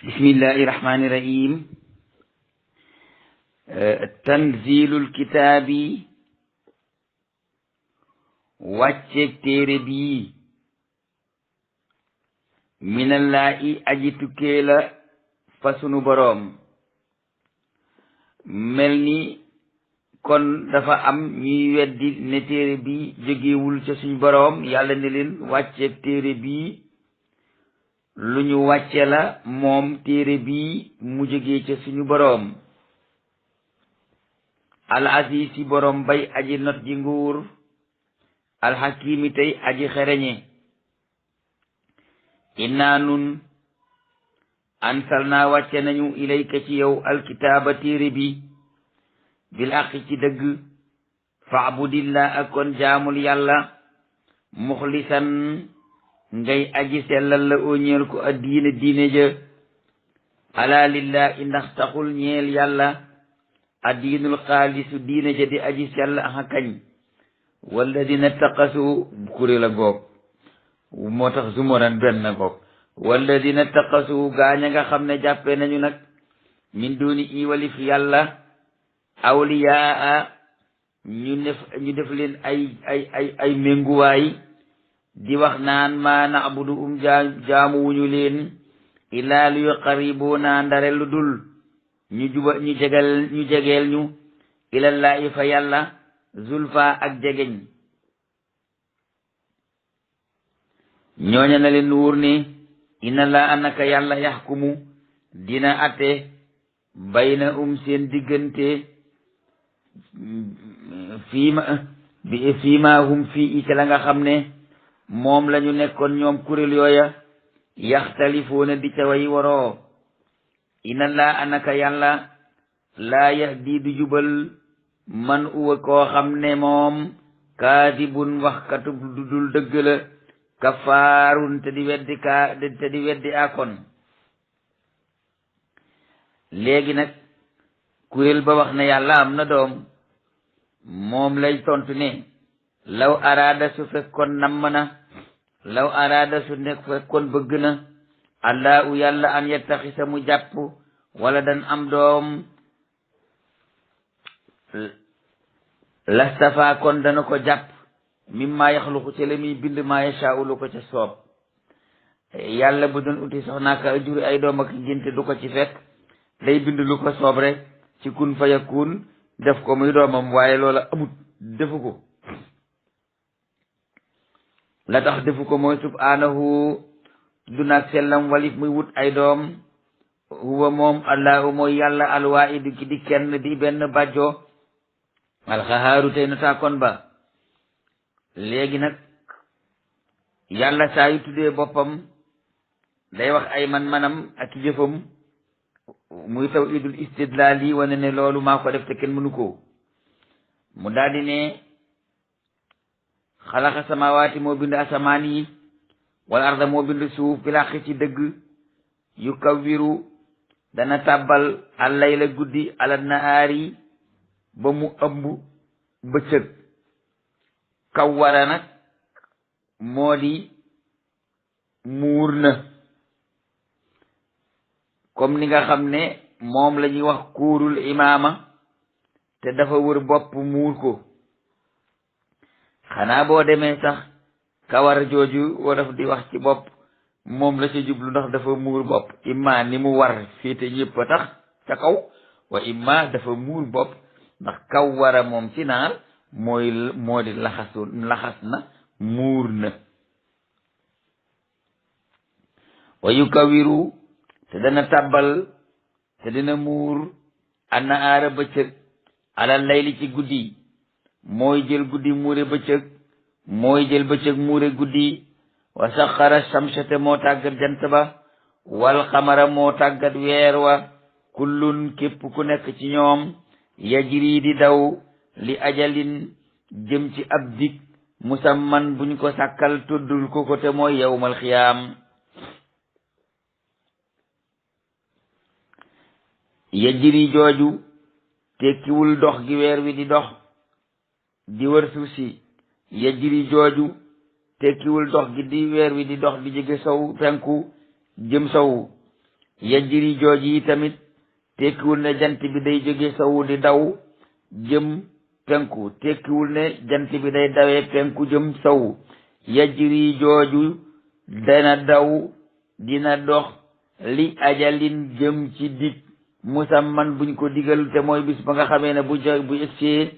bismillahi rahmani rahim. tanzilul kitaabi wàcceeg téere bii minallahi aji tukkee la fa sunu boroom. mel ni kon dafa am ñuy weddi ne téere bi jógewul ca suñu boroom. yàlla ne leen wàcceeg téere bii lu ñu wàcce la moom téere bii mu jógee ca suñu boroom. al azizi boroom bay aji not ji nguur, al hakimi tey aji xereñe. inna nun ansalna wàcce nañu ilayka ci yow alkitaaba téere bi bil aqi ci dëgg. faabudillah ak kon jaamul yàlla muxlisan ngay aji sellal la oo ñeel ko addiina diine ja. ala lillahi ndax taxul ñeel yàlla addiinul xaalisu diine ja di aji sell axa kañ. walladina taqasu kuréel a goog moo tax zumoran benn goog. walladina taqasu gaaña nga xam ne jàppe nañu nag min duni i walif yàlla awliyaa ñu def leen ay ménguwaay di wax naan maa na'budu jaamu wuñu leen illaa li yuqarribuna ndare lu dul ñu jegeel ñu ilallaahi fa yàlla zulfa ak jegeñ. ñooña na leen wóor ne inna laa anaka yàlla yaxkumu dina atte bayna seen diggante fiima hum fii i ca la nga xam ne moom lañu nekkoon ñoom kuréel yooya yaxtalifuuna di ca way waroo. inna laa anaka yàlla laa yahdi du jubal man uwa koo xam ne moom kaadibun waxkatu du dul dëgg la, kafaarun te di weddi akon. léegi nag kuréel ba wax ne yàlla am na doom, moom lay tontu ne law araada su fekkoon namm na, law araada su nekk fekkoon bëgg na allahu yàlla an yettaxisa mu jàpp wala dan am doom, lastafa kon dana ko jàpp mimma yaxluqu ci la muy bind maa yashaa'u lu ko ca soob. yàlla bu doon uti soxnaaka juri ay doom ak ngénte du ko ci fekk, day bind lu ko soob rek ci kun fa yakun def ko muy doomam, waaye loola amut, defu ko. la tax defu ko mooy subhanahu du naag sellam walif muy wut ay doom. huwa moom allahu mooy yàlla alwaahidu ki di kenn di benn bàjjo, alxahaaru tey nota kon ba. léegi nag yàlla saa yu tuddee boppam day wax ay man-manam ak jëfam, muy tawhidul istidlaal yi wane ne loolu maa ko def te kenn mënu ko. mu daldi ne xalaqa samawaati moo bind asamaan yi, wal arda moo bind suuf bil haqqi ci dëgg. yu kawwiru dana tàbbal allayla guddi ala nahaari ba mu ëmb bëccëg. kawwara nag moo di muur na, comme ni nga xam ne moom la ñuy wax kuurul imaama te dafa wër bopp muur ko. xanaa boo demee sax kawar jooju wolof di wax ci bopp moom la ci jublu, ndax dafa muur bopp. imma ni mu war féete ñëpp a tax ca kaw, wa imma dafa muur bopp ndax kawwara moom ci naar moo di laxas na, muur na. wa yukawiru te dana tàbbal te dina muur annahaara bëccëg alal layli ci guddi. mooy jël guddi muure bëccëg, mooy jël bëccëg muure guddi. wa saxara shamsa te moo tàggat jant ba, wal xamara moo tàggat weer wa. kullun képp ku nekk ci ñoom yajri di daw li ajalin jëm ci ab dig musamman buñ ko sàkkal tuddul ko te mooy yawmal xiyaam. yajri jooju tekkiwul dox gi weer wi di dox di wër suuf si. yajri jooju tekkiwul dox gi di weer wi di dox di jóge sow penku jëm sow. yajri jooji yi tamit tekkiwul ne jant bi day jóge sowu di daw jëm penku, tekkiwul ne jant bi day dawee penku jëm sowu. yajri jooju dana daw dina dox li ajalin jëm ci dig musamman buñ ko digal te mooy bis ba nga xamee ne bu egsee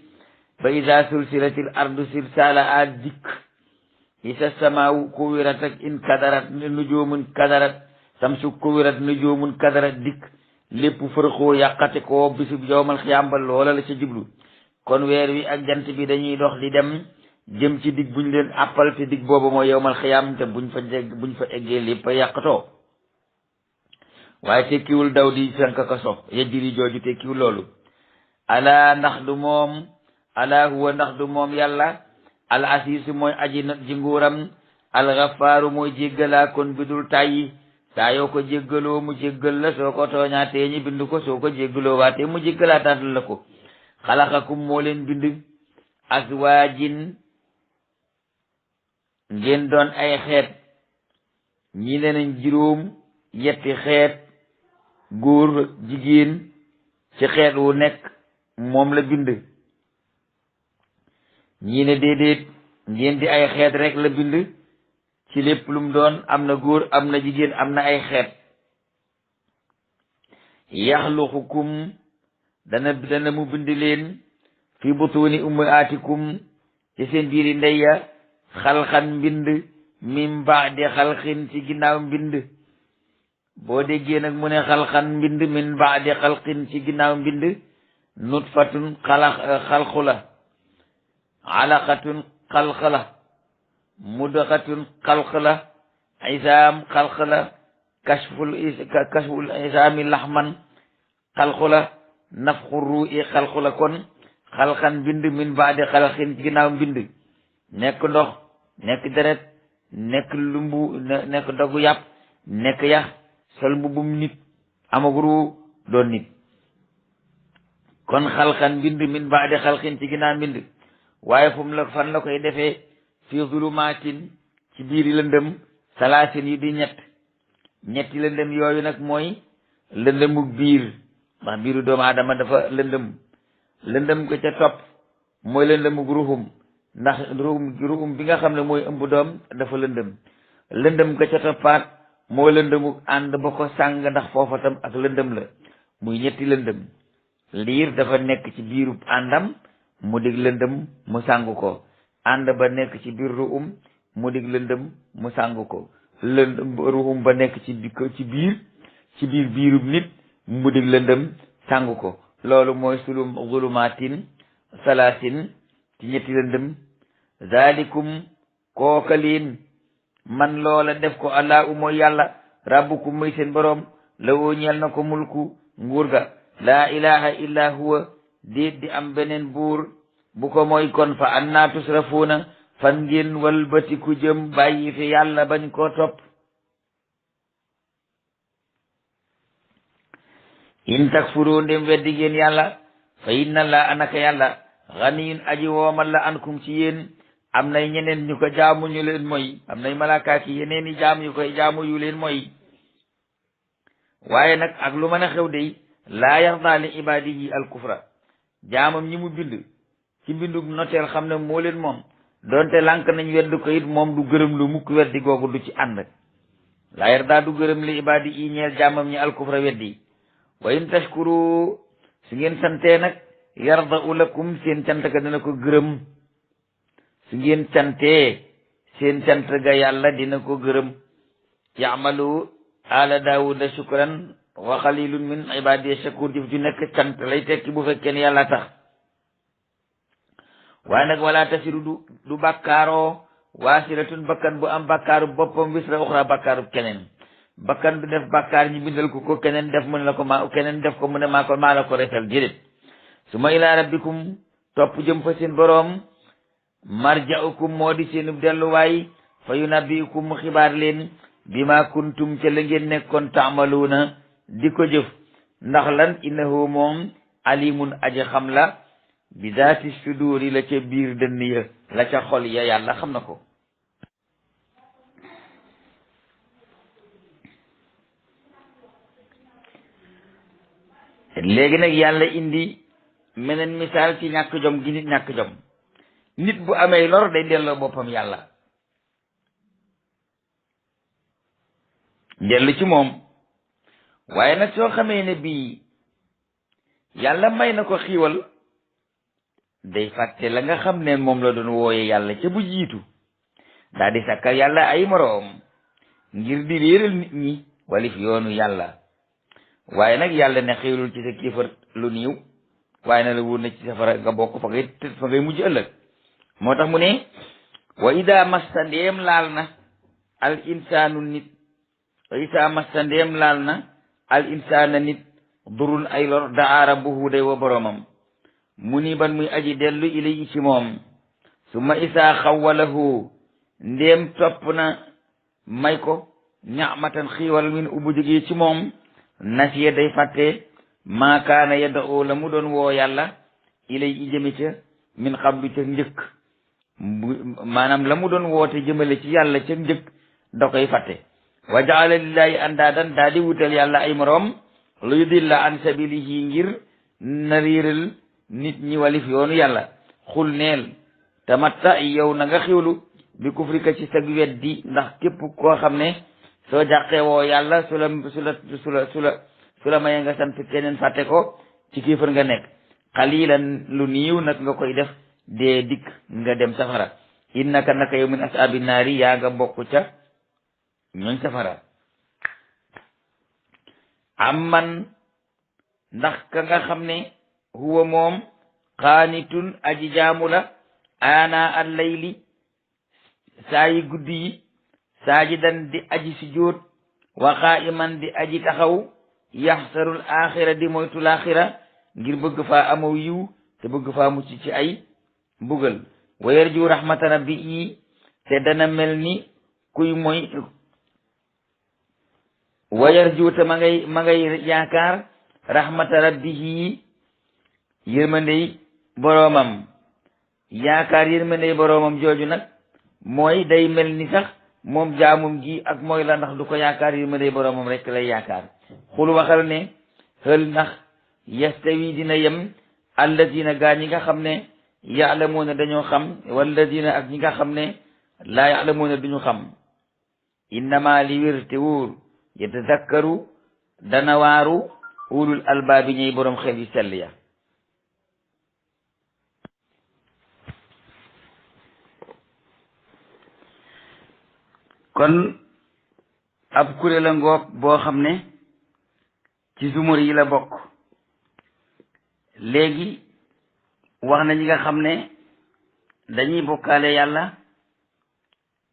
ba ida sulsilatil ardu silsala a dikk isa samaawu kuwirat ak in kadarat nujumun kadarat samsu kuwirat nujumun kadarat dikk lépp fërxoo yàqate ko bisub yowmal xiyaam ba loola la ca jublu. kon weer wi ak jant bi dañuy dox di dem jëm ci dig buñ leen àppal te dig boobu mooy yowmal xiyaam te buñ fa eggee lépp a yàqatoo. waaye tekkiwul daw di fenk ka so yajri jooju tekkiwul loolu. ala ndax du moom ala huwa ndax du moom yàlla al asiisu mooy aji not ji nguuram al gafaaru mooy jéggalaa kon bi dul tàyyi saa yoo ko jéggaloo mu jéggal la soo ko tooñaatee ñi bind ko soo ko jéggaloo waatee mu jéggalaataatal la ko. xalaqakum moo leen bind azwaajin ngeen doon ay xeet ñi ne nañ juróom yetti xeet góor jigéen ci xeet wu nekk moom la bind. ñii ne déedéet ngeen di ay xeet rek la bind ci lépp lum doon am na góor am na jigéen am na ay xeet. yaxluqukum dana mu bind leen fi butuni ummaatikum ci seen biiri ndeyya xalxan mbind min baadi xalxin ci ginnaaw mbind. boo déggee nag mu ne xalxan mbind min baadi xalxin ci ginnaaw mbind nutfatun xalqu la alaqatun xalq la mudxatun xalq la isaam xalq la kashful isaami laxman xalq la nafxu ruu'i xalq la. kon xalxan mbind min baadi xalqin ci ginnaaw mbind nekk ndox nekk deret nekk lumbu nekk dogu yàpp nekk yax sol mbubum nit amaguru doon nit. kon xalxan mbind min baadi xalqin ci ginnaaw mbind. waaye fu mu la fan la koy defee fi zulumaatin ci biiri lëndëm salaasin yi di ñetti lëndëm yooyu nag mooy lëndëmuk biir ndax biiru doomu aadama dafa lëndëm ko ca topp mooy lëndëmuk ruhum ndax ruhum bi nga xam ne mooy ëmb doom dafa lëndëm ko ca toppaat mooy lëndëmuk ànd ba ko sàng ndax foofa tam ak lëndëm la muy ñetti lëndëm. liir dafa nekk ci biirub àndam mu dig lëndëm mu sàng ko, ànd ba nekk ci biir ruum mu dig lëndëm mu sàng ko, ruum ba nekk ci biir biirub nit mu dig lëndëm sàng ko. loolu mooy zulumaatin salaasin ci ñetti lëndëm. zalikum kookaliin man loola def ko allah mooy yàlla rabbukum muy seen boroom la woo ñeel na ko mulku nguur ga laa ilaha illa huwa déet di am beneen buur bu ko mooy kon fa anna tusrafuuna fan ngeen walbatiku jëm bàyyi fi yàlla bañ koo topp. in takfuru ndem weddi ngeen yàlla fa inna la anaka yàlla ganiyun aji woomal la ankum ci yéen. am nay ñeneen ñu ko jaamu ñu leen mooy am nay malaakaaki yeneen i jaam yu koy jaamu yu leen mooy. waaye nag ak lu mën a xew dey laa yarda li ibadihi al kufra jaamam ñi mu bind ci mbindug noteel xam ne moo leen moom doonte lànk nañ wedd ko it moom du gërëm lu mukk weddi googu du ci ànd. laa yarda du gërëm li ibadihi ñeel jaamam ñi al kufra weddi. wa in tashkuru su ngeen santee nag yarda u lakum seen cant ga dina ko gërëm. su ngeen cantee seen cant ga yàlla dina ko gërëm. ya'malu ala daawuda shukran wa xalilun min ibadiya shakur jëf ju nekk cant lay tekki bu fekkee ne yàlla tax. waaye nag wala tasiru du bàkkaaroo waasiratun bakkan bu am bàkkaaru boppam wisra uxra bàkkaaru keneen. bakkan du def bàkkaar ñi bindal ko keneen def mu ne la ko keneen def ko mu ne maa la ko refal déedéet. suma ila rabbikum topp jëm fa seen boroom marja'ukum moo di seenub delluwaay fa yunabbi'ukum mu xibaar leen bima kuntum ca la ngeen nekkoon taamaluuna di ko jëf. ndax lan innahu moom alimun aji xam la bi daati suduri la ca biir dënn ya la ca xol ya yàlla xam na ko. léegi nag yàlla indi meneen misaal ci ñàkk jom gi nit ñàkk jom. nit bu amee lor day delloo boppam yàlla, dellu ci moom. waaye nag soo xamee ne bii yàlla may na ko xiiwal, day fàtte la nga xam ne moom la doon wooye yàlla ca bu jiitu, daa di sàkkal yàlla ay moroom ngir di réeral nit ñi walif yoonu yàlla. waaye nag yàlla ne xiiwalul ci sa kéefër lu niiw, waaye na la wóor na ci safara nga bokk fa ngay mujj ëllëg. moo tax mu ne wa ida massa ndeem laal na al insaanu nit wa ida massa ndeem laal na al insaana nit durun ay lor daa rabbuhu day wa boromam muniban muy aji dellu ilayhi ci moom. summa isaa xawalahu ndéem topp na may ko ñamatan xiiwal min ubbu jógee ci moom, nasiya day fàtte maa kaana yad'u la mu doon woo yàlla ilayhi jëme ca min qablu ca njëkk. maanaam la mu doon woote jëmale ci yàlla ca njëkk da koy fàtte. wa jaala lillahi andaadan daa di wutal yàlla ay moroom lu yudilla an sabilihi ngir na riiral nit ñi walif yoonu yàlla. xul neel tamatta yow na nga xiwlu bi kufrika ci sag weddi, ndax képp koo xam ne soo jàqee woo yàlla su la maye nga sant keneen fàtte ko, ci kéefër nga nekk. xalilan lu niiw nag nga koy def, dee dikk nga dem safara. innaka naka yow min asaabi naari yaa nga bokk ca ñooñ safara. amman ndax ka nga xam ne huwa moom qaanitun aji jaamu la ana al layli saa yi guddi yi, saajidan di aji sujjóot, wa qaa'iman di aji taxaw, yaxsarul axira di moytu laaxira ngir bëgg faa amaw yiw te bëgg faa mucc ci ay mbugal. wa yarju rahmata rabbihi te dana mel ni kuy moy wa yarju te ma ngay yaakaar rahmata rabbihi yërmandey boroomam. yaakaar yërmandey boroomam jooju nag mooy day mel ni sax moom jaamum gi ak mooy la, ndax du ko yaakaar yërmandey boroomam rek lay yaakaar. xul waxal ne hël ndax yastawi dina yem alladina gaa ñi nga xam ne yaalamuuna dañoo xam, walladina ak ñi nga xam ne laa yaalamuuna duñu xam. innama li wér te wóor yatazakkaru dana waaru ulul albaabi ñey boroom xel yu sell ya. kon ab kuréel a ngoog boo xam ne ci zumur yi la bokk. léegi wax na ñi nga xam ne dañuy bokkaale yàlla,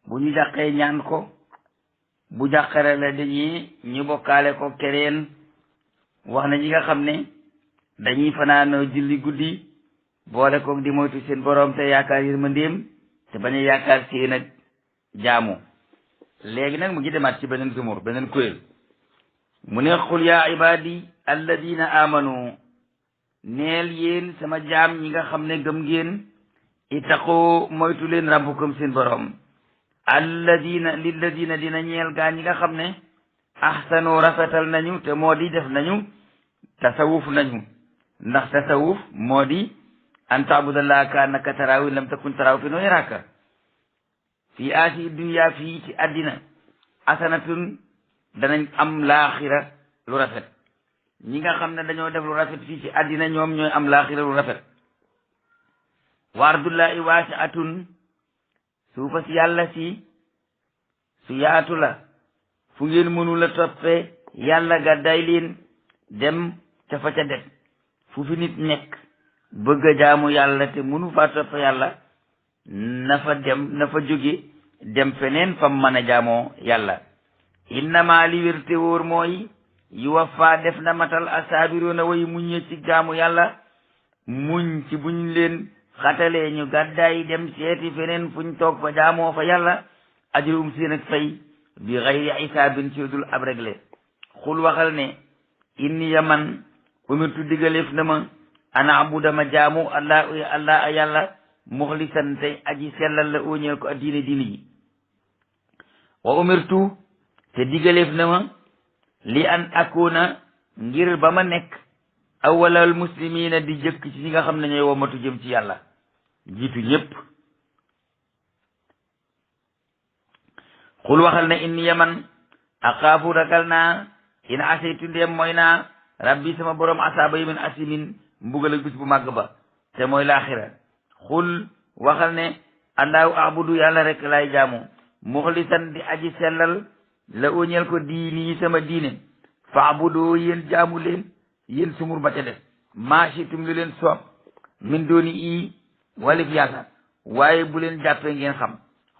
bu ñu jàqee ñaan ko, bu jàqare la dañuy ñu bokkaale ko keneen. wax na ñi nga xam ne dañuy fanaanoo julli guddi boole ko di moytu seen boroom te yaakaar yërmandeem te bañ a yaakaar seen ak jaamu. léegi nag mu ngi demaat ci beneen zumur, beneen kuréel. mu ne xul yaa ibaadi alladina amanu, neel yéen sama jaam ñi nga xam ne gëm ngeen, ittaqoo moytu leen rabbukum seen boroom. lilladina dina ñeel gaa ñi nga xam ne ahsanu rafetal nañu te moo di def nañu tasawuf nañu. ndax tasawuf moo di an taabudallaha ka annaka taraahu in lam takun taraahu fa innahu yaraaka. fii aasi dunya fii ci àddina asanatun danañ am laaxira lu rafet. ñi nga xam ne dañoo def lu rafet fii ci àddina ñoom ñooy am laaxira lu rafet. wa ardullahi waasi'atun, suufa si yàlla si su yaatu la, fu ngeen mënu la toppee yàlla gàddaay leen dem ca fa ca def. fu fi nit nekk bëgg a jaamu yàlla te mënu faa topp yàlla, na fa jóge dem feneen fam mën a jaamoo yàlla. innama li wér te wóor mooy yuwaffa def na matal asaabiroona way muñ ci jaamu yàlla, muñ ci buñ leen xatalee ñu gàddaay dem seeti feneen fuñ toog fa jaamoo fa yàlla, ajrum seen ak fay bi xayri isaabin ci dul ab réglé. xul waxal ne inni yaman umirtu digaleef na ma ana abuda ma jaamu allah yàlla muxlisan tey aji sellal la óñeel ko diine ji. wa umirtu te digaleef na ma li an akuna ngir ba ma nekk awwalal muslimina di jëkk ci ñi nga xam ne ñooy womatu jëm ci yàlla jiitu ñépp. xul waxal ne inni yaman axaafu ragal naa in asaytu ndéem mooy naa rabbi sama borom asaaba yi min asimin mbugal ak bis bu màgg ba te mooy laaxira. xul waxal ne allahu abudu yàlla rek lay jaamu muxlisan di aji sellal la uñeel ko diini sama diine faabudu yéen jaamu leen yéen sumur ba ca def maasitum lu leen soob min dooni ii walif yàlla waaye bu leen jàppee ngeen xam.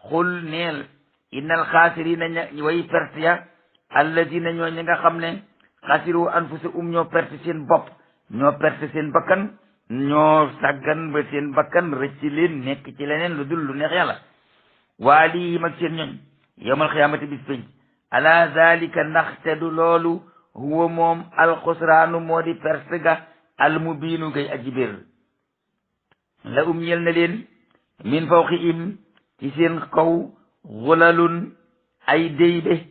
xul neel innal xaasirina way perte ya alladina ñoo ñi nga xam ne xasiru anfusahum ñoo perte seen bopp ñoo perte seen bakkan ñoo sàggan ba seen bakkan rëcc leen nekk ci leneen lu dul lu neex yàlla waa lii mag seen ñoñ yawmal xiyaamati bis pénc ala zalika ndaxte du loolu huwa moom alxusraanu moo di perte ga almubiinu gay aji bér la ñel na leen min fawqihim ci seen kaw xulalun ay déyle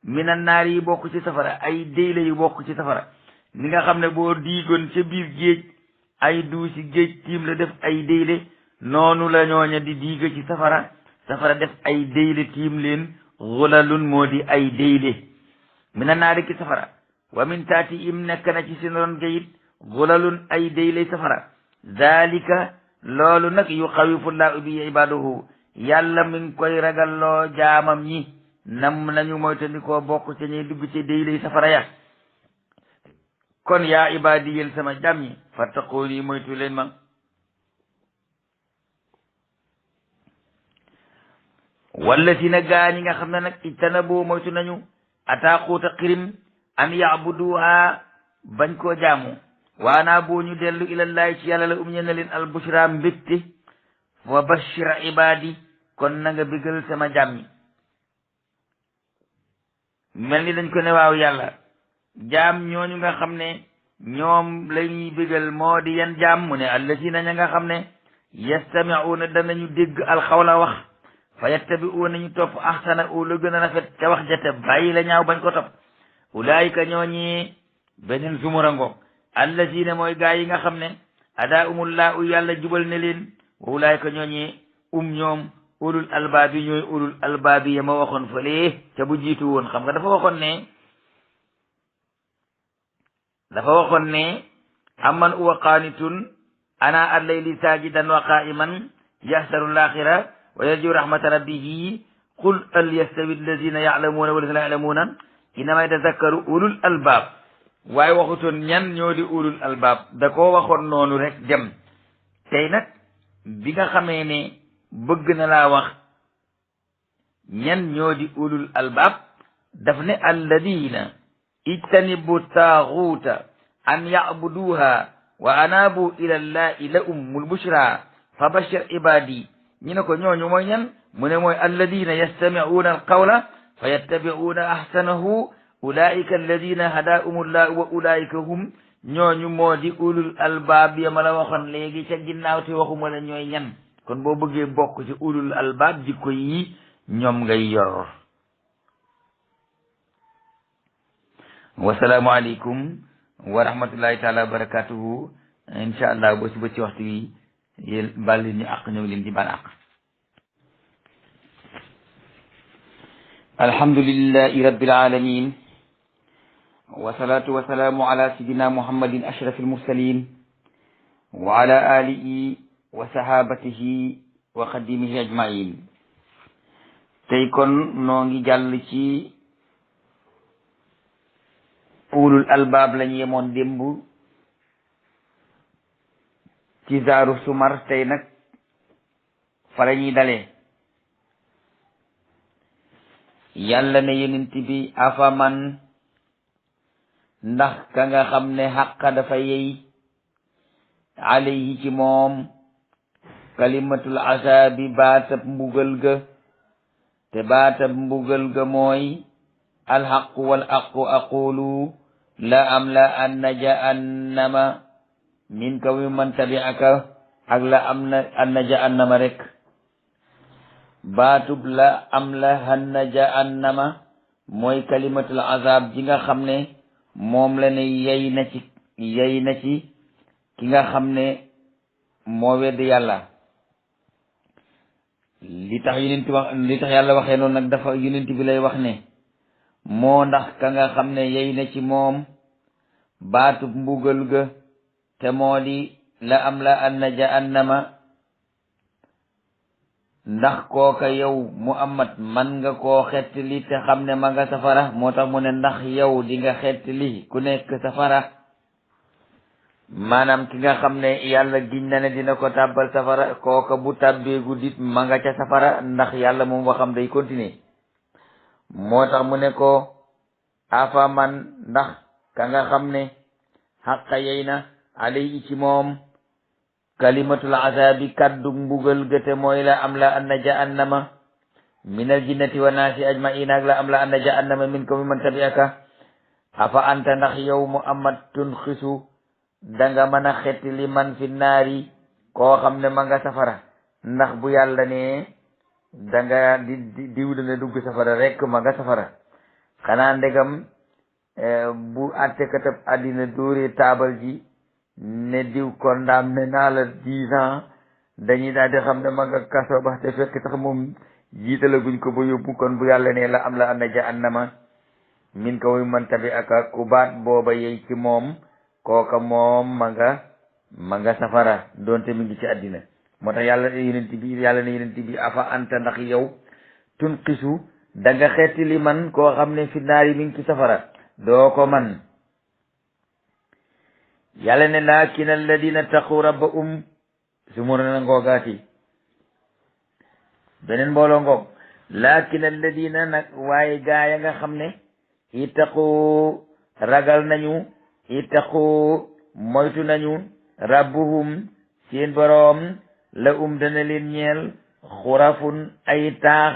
minan naar yi bokk ci safara ay déyle yu bokk ci safara ni nga xam ne boo diigoon ca biir géej ay duusi géej tiim la def ay déyle noonu la ñooña di diiga ci safara safara def ay déyle tiim leen xulalun moo di ay déyle minan naari ci safara wa min taati im nekk na ci seen ron gayit xulalun ay déyle safara zalika loolu nag yu xawifullahu bi ibaduhu yàlla mi ngi koy ragalloo jaamam ñi nam nañu moytandikoo bokk ca ñuy dugg ci déylay safara ya. kon yaa ibaadi yéen sama jaam ñi fattaquni moytu leen ma. walla si na gaa ñi nga xam ne nag ijtanaboo moytu nañu ataaquuta xirim an yaabuduha bañ koo jaamu waanaa boo ñu dellu ilallahi ci yàlla la ñe na leen albushra mbégte wa bashira ibaadi kon na nga bégal sama jaam ñi. mel ni dañ ko ne waaw yàlla jaam ñooñu nga xam ne ñoom lañuy bégal moo di yan jaam mu ne allazina ña nga xam ne yastami'una danañu dégg alxawla wax fa yattabi'una ñu topp ahsana u la gën a rafet ca wax jate bàyyi la ñaaw bañ ko topp ulaayika ñooñi beneen sumurango allazina mooy gaa yi nga xam ne adaa umullah u yàlla jubal ne leen wa ulaayika ñooñi ñoom ulul albaabi ñooy ulul albaabi ya ma waxoon fële ca bu jiitu woon xam nga dafa waxoon ne amman huwa qaanitun ana al-layli saajidan wa qaa'iman yahsaru al-aaxira wa yarju rahmata rabbihi qul hal yastawi alladina ya'lamuuna wallazina laa ya'lamuuna innamaa yatazakkaru ulul albaab waaye waxutoon ñan ñoo di ulul albaab da koo waxoon noonu rek dem. tey nag bi nga xamee ne bëgg na laa wax ñan ñoo di ulul albaab daf ne alladina ijtanibu taaxuuta an yacbuduha wa anaabu ila llahi la ummul bushra fa bashir ibadi ñu ne ko ñooñu mooy ñan mu ne mooy alladina yastamicuuna alqawla fa yattabicuuna ahsanahu ulaika alladina hadaahum llahu wa ulaika hum ñooñu moo di ulul albaab ya ma la waxoon léegi ca ginnaaw te waxuma la ñooy ñan kon boo bëggee bokk ci ulul albaab jikko yi ñoom ngay yor. wasalaamu aleykum wa rahmatullahi taala wa barakatuhu. incha allah boo si ba ci waxtu wi yéen baal leen ñu àq ñëw leen di baal àq. alhamdulillahi rabbil alamin wasalaatu wasalaamu ala sayidina muhammadin ashraf almursalin wa ala alihi wa sahabatihi wa xadimihi ajmain. tey kon noo ngi jàll ci ulul albaab lañ yemoon démb ci zaaru sumar. tey nag fa la ñuy dalee. yàlla ne yonent bi afaman ndax ka nga xam ne xaqa dafa yey alayhi ci moom kalimatul azaabi baatab mbugal ga te baatab mbugal ga mooy alxaqu wal aqu aqulu la am la anna jahannama minka wa man tabi'aka ak la am na anna jahannama rek. baatub la am la anna jahannama mooy kalimatul azab ji nga xam ne moom la ne yey na ci yey na ci ki nga xam ne moo wedd yàlla. li tax yàlla waxee noonu nag dafa yonent bi lay wax ne moo ndax ka nga xam ne yey na ci moom baatub mbugal ga te moo di la am la anna jahannama ndax kooka yow Muhammad man nga koo xettali te xam ne ma nga safara. moo tax mu ne ndax yow di nga xettali ku nekk safara, maanaam ki nga xam ne yàlla giñ na ne dina ko tàbbal safara, kooka bu tàbbeegu dit ma nga ca safara, ndax yàlla moom waxam day continuer. moo tax mu ne ko afa man ndax ka nga xam ne xaqa yey na alay ci moom kalimatul azabi kaddu mbugal gëte mooy la am la anna jahannama minal jinnati wa naasi ajmain ak la am la anna jahannama min ko mi man tabi'aka afa anta ndax yow Muhammad tunxisu danga mën a xetti li man fi naari koo xam ne ma nga safara. ndax bu yàlla ne danga diw dana dugg safara rek ma nga safara, xanaa ndegam bu àttekatab àddina dóoree taabal ji ne diw condamné naa la 10 ans dañuy daal di xam ne ma nga kaso ba te fekk sax moom jiitalaguñ ko ba yóbbu. kon bu yàlla ne la am la anna jahannama min ko man tabi'aka ku baat booba yey ci moom kooka moom ma nga safara doonte mi ngi ci àddina. moo tax yàlla ne yonent bi afa anta ndax yow tunqisu da nga xeeti li man koo xam ne fi naari mi ngi ci safara doo ko man. yàlla ne laakin alladina taqu rabbahum su mu na ngoogaati beneen mbooloo ngoog laakin alladina nag waaye gaaya nga xam ne ittaqu ragal nañu ittaqu moytu nañu rabbuhum seen boroom la dana leen ñeel xurafun ay taax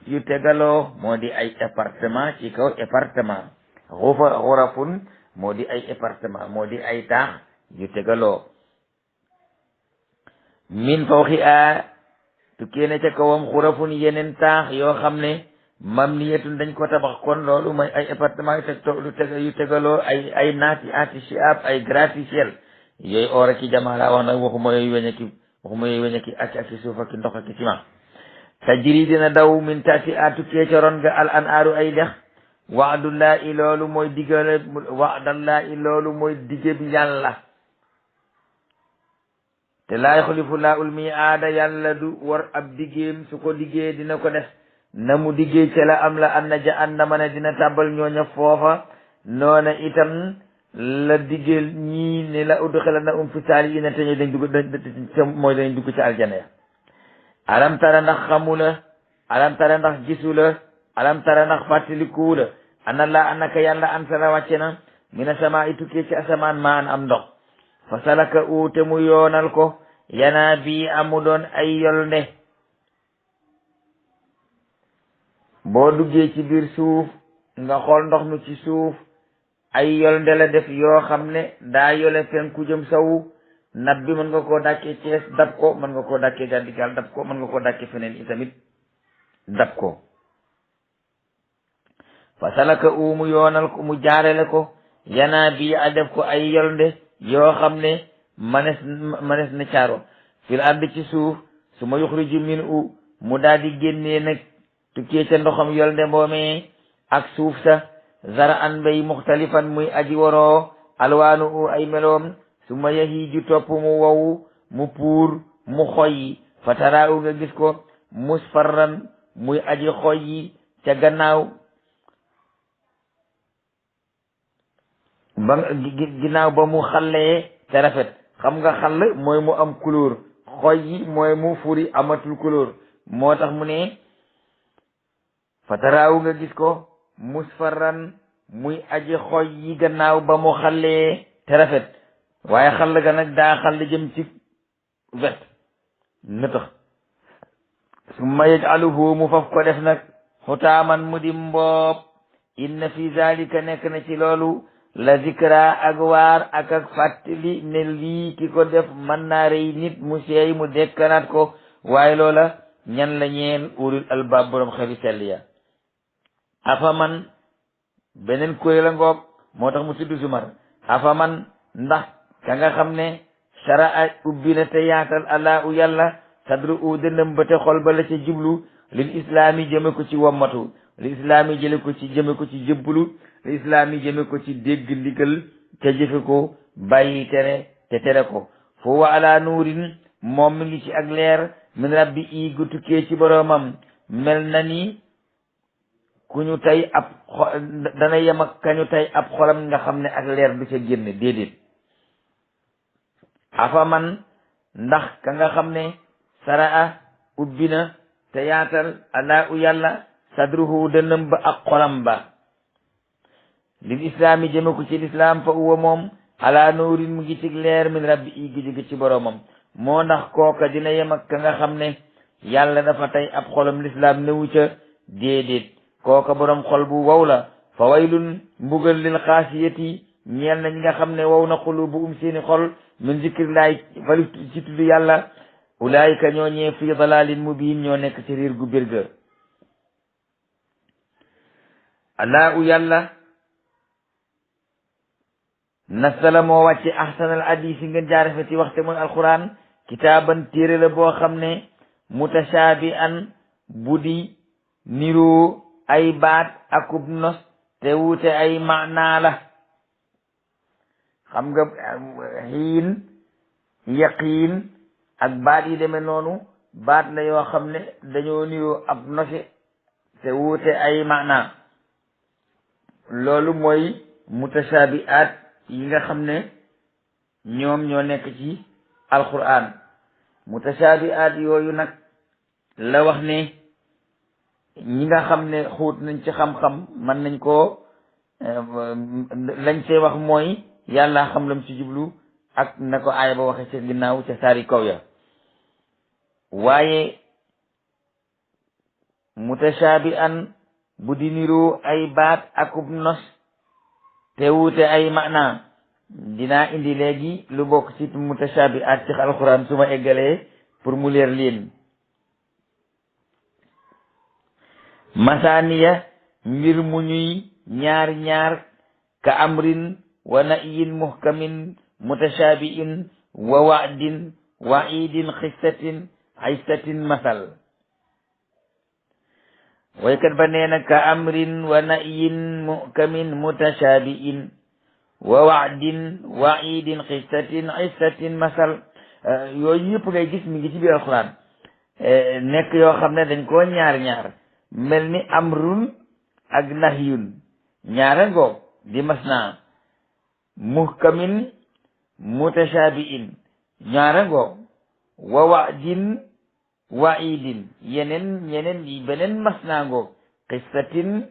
yu tegaloo moo di ay appartement ci kaw appartement. xurafun moo di ay appartement moo di ay taax yu tegaloo min fawqi a tukkee ne ca kawam xurafun yeneen taax yoo xam ne mamniyatun dañ ko tabax. kon loolu mooy ay appartement yu tegaloo ay naati artificiel ay gratte-ciel yooyu or ak jamaa laa wax nag waxuma yooyu weñ ak suuf ak ndox ak ciment. tajri dina daw min taati a tukkee ca ron ga al anaaru ay dex. wa'dullahi loolu mooy digge bi yàlla te laa yuxlifu llaahul mii'aada yàlla du war ab diggeem su ko diggee dina ko def na mu diggee ca la am la anna jahannama ne dina tàbbal ñooña foofa noona itam la diggeel ñii ne la udxilannahum fi saalihiina te ñu dañ dugg ci aljana ya. alam tara ndax xamula alam tara ndax gisula alam tara ndax fàttalikuwu la ana laa anaka yàlla ansala wàcce na mina samaa i tukkee ci asamaan maan am ndox fa salaka uute mu yoonal ko yanaa bii amu doon ay yolnde. boo duggee ci biir suuf nga xool ndox mi ci suuf ay yolnde la def yoo xam ne daa yole penku jëm sawu. nab bi mën nga koo dàkkee Cees dab ko, mën nga koo dàkkee Gandigal dab ko, mën nga koo dàkkee feneen itamit dab ko. fa salaka mu yoonal ko mu jaarele ko yanaa bii a def ko ay yolnde yoo xam ne manes na caaro fil ardi ci suuf su ma yuxriju min mu daal di génnee nag tukkee ca ndoxam yolnde mboomee ak suuf sa zara an bay muxtalifan muy aji waroo alwaanu ay meloom su ma yahiiju topp mu wow mu puur mu xoyyi fa taraawu nga gis ko musfarran muy aji xoyyi ca gannaaw ginnaaw ba mu xallee te rafet. xam nga xall mooy mu am couleur, xoyyi mooy mu furi amatul couleur. moo tax mu ne fa taraawu nga gis ko musfarran muy aji xoyyi gannaaw ba mu xallee te rafet. waaye xall ga nag daa xall jëm ci wet na tax summa yaj'aluhu mu faf ko def nag xutaaman mu di mboob. inna fi zalika nekk na ci loolu la zikra ak waar ak fàttali ne lii ki ko def mën naa rey nit mu seey mu dekkanaat ko. waaye loola ñan la ñeel ulul albaab borom xeli sell ya. afa man beneen kuréel a ngoog moo tax mu tudd zumar. afa man ndax ka nga xam ne shara'a ubbi na te yaatal allahu yàlla sadru u dëndëm ba te xol ba la ca jublu lil islaami jëme ko ci wommatu lil islaami jëme ko ci jëbbulu lil islaami jëme ko ci dégg ndigal te jëfe ko bàyyi tere te tere ko foo wa ala nuurin moom mi ngi ci ak leer min rabbi i gu tukkee ci boroomam mel na ni ku ñu tey ab dana yem ak kañu tey ab xolam nga xam ne ak leer du ca génn déedéet afa man ndax ka nga xam ne saraa ubbi na te yaatal alaa u yàlla sadruhu dënnam ba ak xolam ba lil islaami jëme ko ci lislaam fa uwa moom ala nuurin mu ngi ci leer min rabbi i gi jóge ci boroomam moo ndax kooka dina yem ak ka nga xam ne yàlla dafa tey ab xolam lislaam newu ca déedéet kooka boroom xol bu wow la fa waylun mbugal lil xaasiyati ñeel na ñi nga xam ne wow na xulubu seeni xol min zikrillahi fali ci tudd yàlla ulaayika ñoo ñee fii dalalin mubin ñoo nekk ci riir gu bir ga alaa u yàlla nasala moo wàcce ahsanal hadisi ngeen jaarafet ci waxte mooy alquran kitaaban téere la boo xam ne mutashaabihan bu di niroo ay baat akub nos te wuute ay maanaa la xam nga xiin yaqiin ak baat yi demee noonu baat la yoo xam ne dañoo niroo ab nose te wuute ay maanaa loolu mooy mutashaabihaat yi nga xam ne ñoom ñoo nekk ci alquran mutashaabihaat yooyu nag la wax ne ñi nga xam ne xuut nañ ci xam-xam mën nañ koo lañ see wax mooy yàlla xam lam ci jublu ak na ko aaya ba waxe ca ginnaaw ca saari kaw ya waaye mutashaabihan bu di niroo ay baat akub nos te wuute ay maana dinaa indi léegi lu bokk ci mutashaabihaat ci alxuraan su ma eggalee pour mu leer leen masaaniya mbir mu ñuy ñaar ka amrin wa na'yin muhkamin mutashaabihin wa wa'din wa'idin xistatin masal waykat ba nee na ka amrin wa na'yin muhkamin mutashaabihin wa wa'din wa'idin xistatin masal yooyu yëpp ngay gis mi ngi ci biir alxuraan nekk yoo xam ne dañ koo ñaar mel ni amrun ak nahyun ñaara ngoog di masna muhkamin mutashaabihin ñaara ngoog wa wa'din wa'idin yeneen beneen masna ngoog xistatin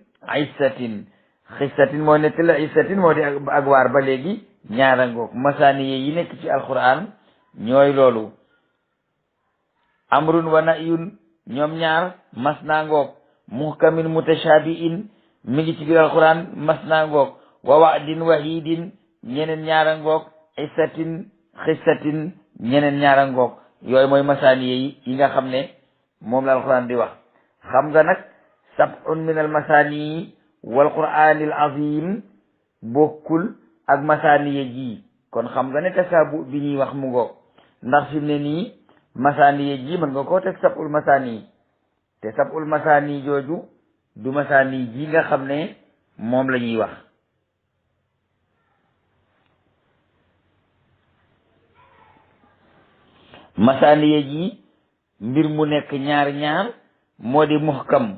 moo nettali xistatin moo di ak waar ba léegi ñaara ngoog masaani yi nekk ci alquran ñooy loolu amrun wa nahyun ñoom ñaar masna ngoog muhkamin mutashaabihin mi ngi ci biir alquran masna ngoog wa wa'din wa'idin ñeneen ñaara ngoog xistatin ñeneen ñaara ngoog yooyu mooy masaani yi nga xam ne moom la alquran di wax xam nga nag sab'un min al masaani wal qur'anil azim bokkul ak masaani ji kon xam nga ne tasaabu bi ñuy wax mu ngoog ndax fi mu ne nii masaani ji mën nga koo teg sab'ul masaani te sab'ul masaani jooju du masaani ji nga xam ne moom la ñuy wax masaaniye ji mbir mu nekk ñaar moo di muhkam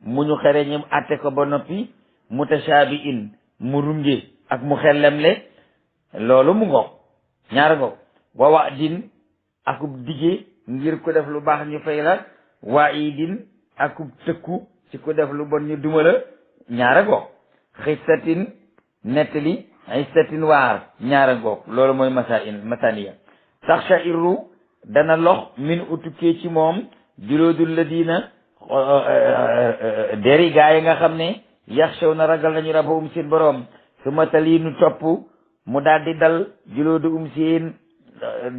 mu ñu xere ñi atte ko ba noppi mutashaabihin mu runge ak mu xellemle loolu mu ngoog ñaar ngoog wa wa'din akub dige ngir ku def lu baax ñu fay la wa'idin akub tëkku ci ku def lu bon ñu duma la ñaara ngoog xistatin nettali xistatin waar ñaara ngoog loolu mooy masaaniya taxsha'iru dana lox min utukee ci moom juloodul ladina deri gaa yi nga xam ne yaxshaw na ragal nañu rabbahum seen boroom su ma taliinu topp mu daal di dal juloodu seen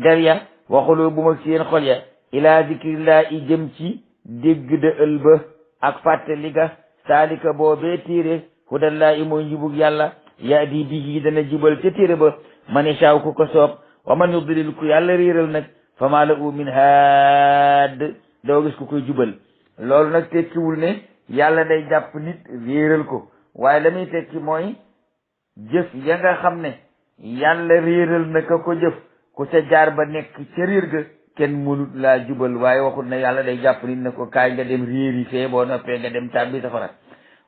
der ya waxuloo bu mag seen xol ya ilaa zikrillah i jëm ci dégg de ëlba ak fàtte li ga saalika boobee téere hudallaa i mooy njubug yàlla yaadi bihi dana jubal ca téere ba man yashaa ku ko soob wa man yudlil ku yàlla réeral nag fa maa lahu min haad doo gis ku koy jubal loolu nag tekkiwul ne yàlla day jàpp nit réeral ko waaye la muy tekki mooy jëf ya nga xam ne yàlla réeral na ka ko jëf ku ca jaar ba nekk ca réer ga kenn mënut laa jubal waaye waxut ne yàlla day jàpp nit ne ko kaay nga dem réeri fee boo noppee nga dem tàbbi safara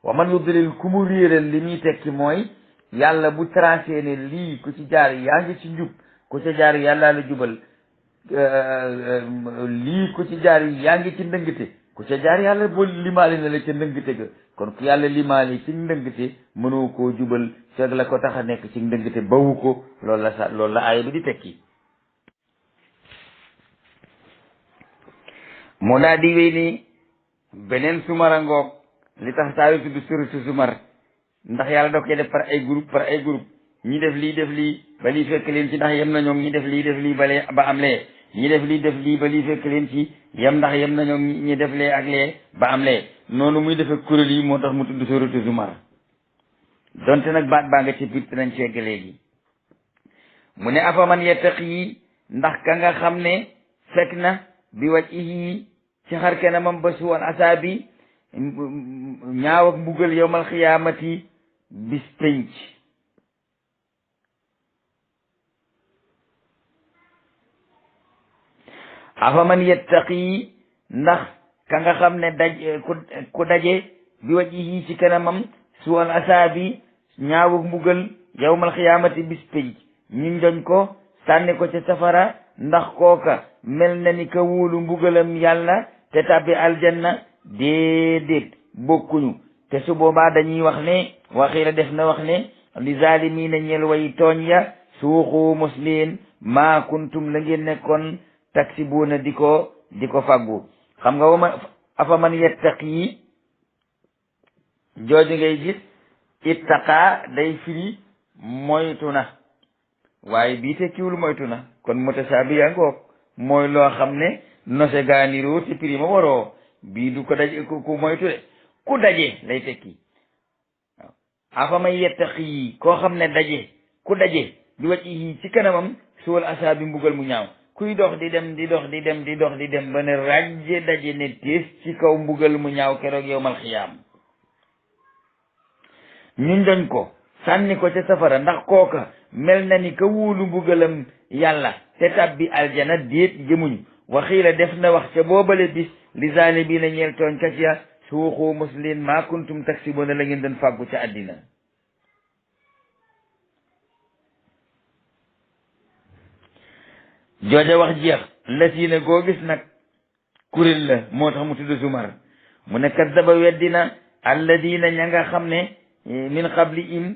wa man yudlil ku mu réeral li muy tekki mooy yàlla bu tracé ne lii ku ci jaar yaa ngi ci njub ku ca jaar yàlla la jubal lii ku ci jaar yaa ngi ci ndëngte ku ca jaar yàlla boo limaali na la ca ndëngte ga kon ku yàlla limaali ci ndëngte mënoo koo jubal fekk la ko tax a nekk ci ndëngte bawu ko loolu la aaya bi di tekki moo daa di wéy ni beneen sumara ngoog li tax saa yu tudd suratu sumar ndax yàlla da koy def par ay groupe ñi def lii ba lii fekk leen ci ndax yem na ñoom ñi def lii ba am lee ñi def lii ba lii fekk leen ci yem ndax yem na ñoom ñi def lee ak lee ba am lee noonu muy defe kuréel yi moo tax mu tudd suratu sumar donte nag baat baa nga ci biir nañ fegg léegi mu ne afa man yattaqi ndax ka nga xam ne fekk na bi wajhihi ci xar kanamam ba suwan asaabi ñaaw ak mbugal yawmal xiyaamati bis penc afa man yattaqi ndax ka nga xam ne ku daje bi wajhihi ci kanamam suwan asaabi ñaaw ak mbugal yawmal xiyaamati bis penc ñu doñ ko sànni ko ca safara ndax kooka mel na ni ka wóolu mbugalam yàlla te tàbbi aljanna déedéet bokkuñu te su boobaa dañuy wax ne waxiila def na wax ne li zaalimiina ñeel way tooñ ya suuxu musliin maa kuntum la ngeen nekkoon taksibuuna di ko faggu xam nga wama afa man yattaqi jooju ngay gis ittaqa day firi moytu na waaye bii tekkiwul moytu na kon mutasaabiya ngoog mooy loo xam ne nose gaaniroo te prix ma waroo bii du ko daje ku moytu de ku daje lay tekki waaw afa man yattaqi koo xam ne ku daje di wajhihi ci kanamam suwal asaabi mbugal mu ñaaw kuy dox di dem ba ne ràjje daje ne tees ci kaw mbugal mu ñaaw keroog yawmal xiyaam ñun doñ ko sànni ko ca safara ndax kooka mel na ni ka wóolu mbugalam yàlla te tabbi aljana déet jëmuñu waxiila def na wax ca boobale bis li zaalimiina ñeel tooñkat ya suuxu musliin maa kuntum taksibuuna la ngeen doon fàggu ca àddina jooja wax jeex la siina goo gis nag kuréel la moo tax mu tudd sumar mu ne kaddaba weddina alladiina ña nga xam ne min qablihim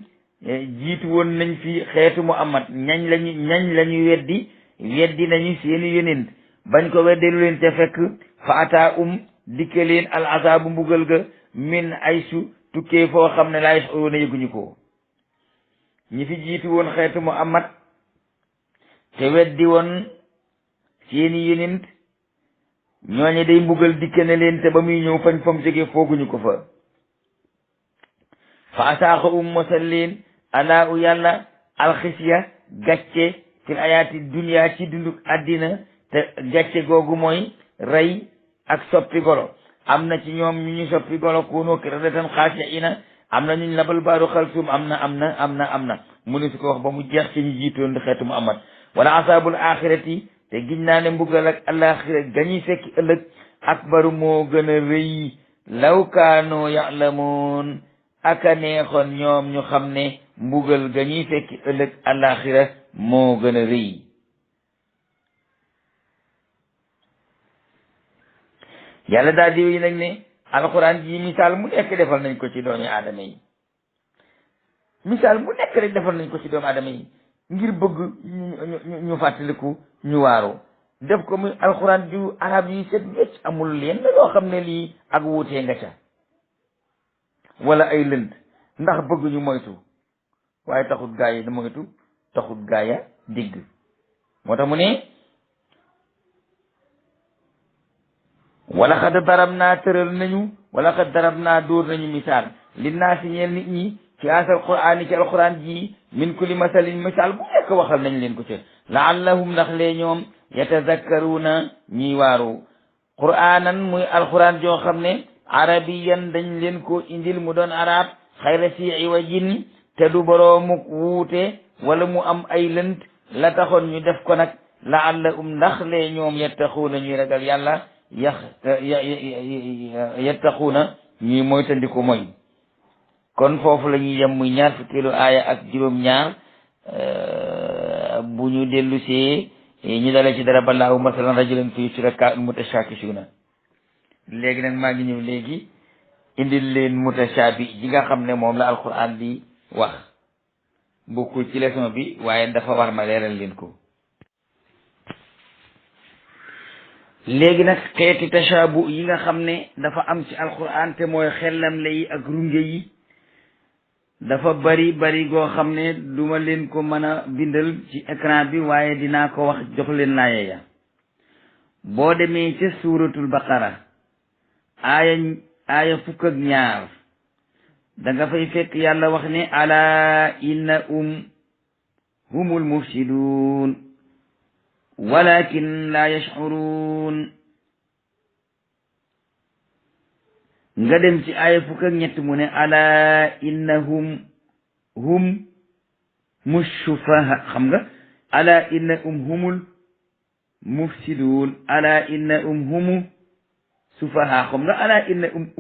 jiitu woon nañ fi xeetu Muhammad ñañ lañu weddi nañu seeni yonent bañ ko weddee lu leen te fekk fa ataa dikke leen al azaabu mbugal ga min aysu tukkee foo xam ne laa yash'uruuna yëguñu ko ñi fi jiitu woon xeetu Muhammad te weddi woon seeni yonent ñooñu day mbugal dikke ne leen te ba muy ñëw fañ fam jóge fooguñu ko fa asaaxa mosal leen alaa u yàlla alxisya gàcce fil ayaati dunya ci dunduk àddina te gàcce googu mooy rey ak soppi golo am na ci ñoom ñu soppi golo kuunoo qiradatan xaasi'iina am na ñu labal baaru xalsum am na mu ne su ko wax ba mu jeex ci ñu jiitoon di xeetu Muhammad wala asaabul axirati te giñ naa ne mbugal ak alaxira gañuy fekki ëllëg akbaru moo gën a rëy law kaanoo ya'lamuun aka neexoon ñoom ñu xam ne mbugal ga ñuy fekki ëllëg alaxira moo gën a rëy yàlla daal di wéy nag ne alxuraan ji misaal mu nekk defal nañ ko ci doomi aadama yi misaal mu nekk rek defal nañ ko ci doomi aadama yi ngir bëgg ñu fàttaliku ñu waaru def ko muy alxuraan ju arab yi set wecc amul leen loo xam ne lii ak wuutee nga ca wala ay lënd ndax bëgg ñu moytu waaye taxut gaa yi da moytu taxut gaa ya digg moo tax mu ne wala xad darab naa tëral nañu wala xad darab naa dóor nañu misaal li naa si ñeel nit ñi ci asal qur'aan ci alquran ji min kulli masalin misaal bu nekk waxal nañ leen ko ci laallahum ndax lee ñoom yatazakkaruuna ñiy waaru qur'aanan muy alquran joo xam ne arabiyan dañ leen ko indil mu doon arab xayra si iwajin te du boroomuk wuute wala mu am ay lënt la taxoon ñu def ko nag laallahum ndax lee ñoom yattaquuna ñuy ragal yàlla yattaquuna ñuy moytandiku mooy kon foofu la ñuy yem muy ñaar fukkeelu aaya ak juróom-ñaar bu ñu dellu see ñu dalee ci dara balaahu masalan rajulan fii shuraka mutashakishuna léegi nag maa ngi ñëw léegi indil leen mutashabi ji nga xam ne moom la alquran bi wax bokkul ci leçon bi waaye dafa war ma leeral leen ko léegi nag xeeti tashabu yi nga xam ne dafa am ci alquran te mooy xellam la yi ak runge yi dafa bari goo xam ne duma leen ko mën a bindal ci écran bi waaye dinaa ko wax jox leen laaya ya boo demee ca suuratul baqara aaya fukk ak ñaar da nga fay fekk yàlla wax ne ala inna humul mufsidun walakin la yash'urun nga dem ci aaya fukk ak ñett mu ne ala innahum hum mushufaha xam nga ala innahum humul mufsidun ala innahum humu sufaha xam nga ala innahum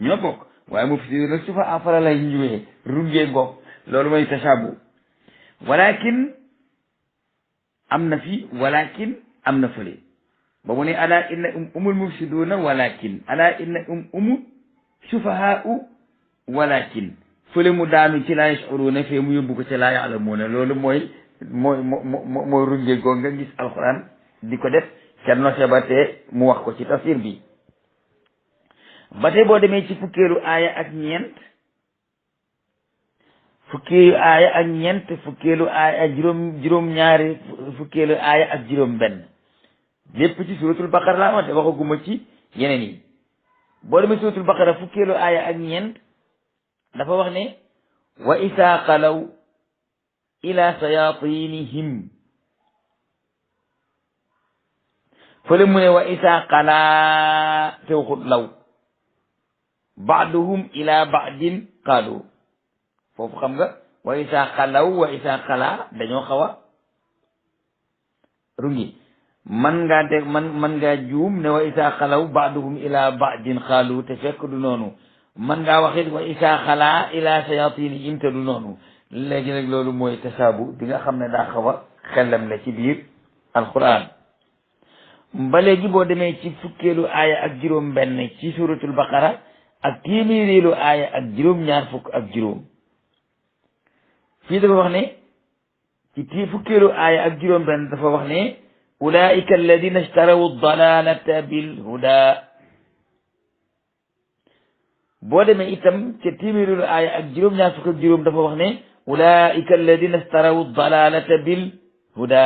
ñoo bokk waaye mufsidun nag sufaha fara lay njuwee rungee goog loolu mooy tashabu walakin am na fi walakin am na fële ba mu ne ala innahum humul mufsiduna walakin ala innahum humu sufahaa'u walakin fële mu daanu ci laa yash'uruna fee mu yóbbu ko ci laa ya'lamuna loolu mooy runge goo nga gis alquran di ko def ca noce ba te mu wax ko ci tafsir bi ba tey boo demee ci fukkeelu aaya ak ñeent fukkeelu aaya ak ñeent fukkeelu aaya ak juróom-ñaari fukkeelu aaya ak juróom benn lépp ci suratul baqara laa wax de waxaguma ci yeneen yi boo demee suratul baqara fukkeelu aaya ak ñeent dafa wax ne wa isaa xalaw ila sayatinihim fële mu ne wa isaa xalaa te waxut law baaduhum ila baadin qaalu foofu xam nga wa isaa xalaw wa isaa xalaa dañoo xaw a rungi man ngaa juum ne wa isaa xalaw baaduhum ila baadin qaalu te fekk du noonu man ngaa waxit wa isaa xalaa ila sayatinihim te du noonu léegi nag loolu mooy tasaabu bi nga xam ne daa xaw a xellam la ci biir alquran ba léegi boo demee ci fukkeelu aaya ak juróom benn ci suratul baqara ak téeméereelu aaya ak juróom-ñaar fukk ak juróom fii dafa wax ne ci fukkeelu aaya ak juróom benn dafa wax ne ulaika alladina ishtarawu dalalata bil huda boo demee itam ca téeméereelu aaya ak juróom-ñaar fukk ak juróom dafa wax ne ulaika alladina ishtarawu dalalata bil huda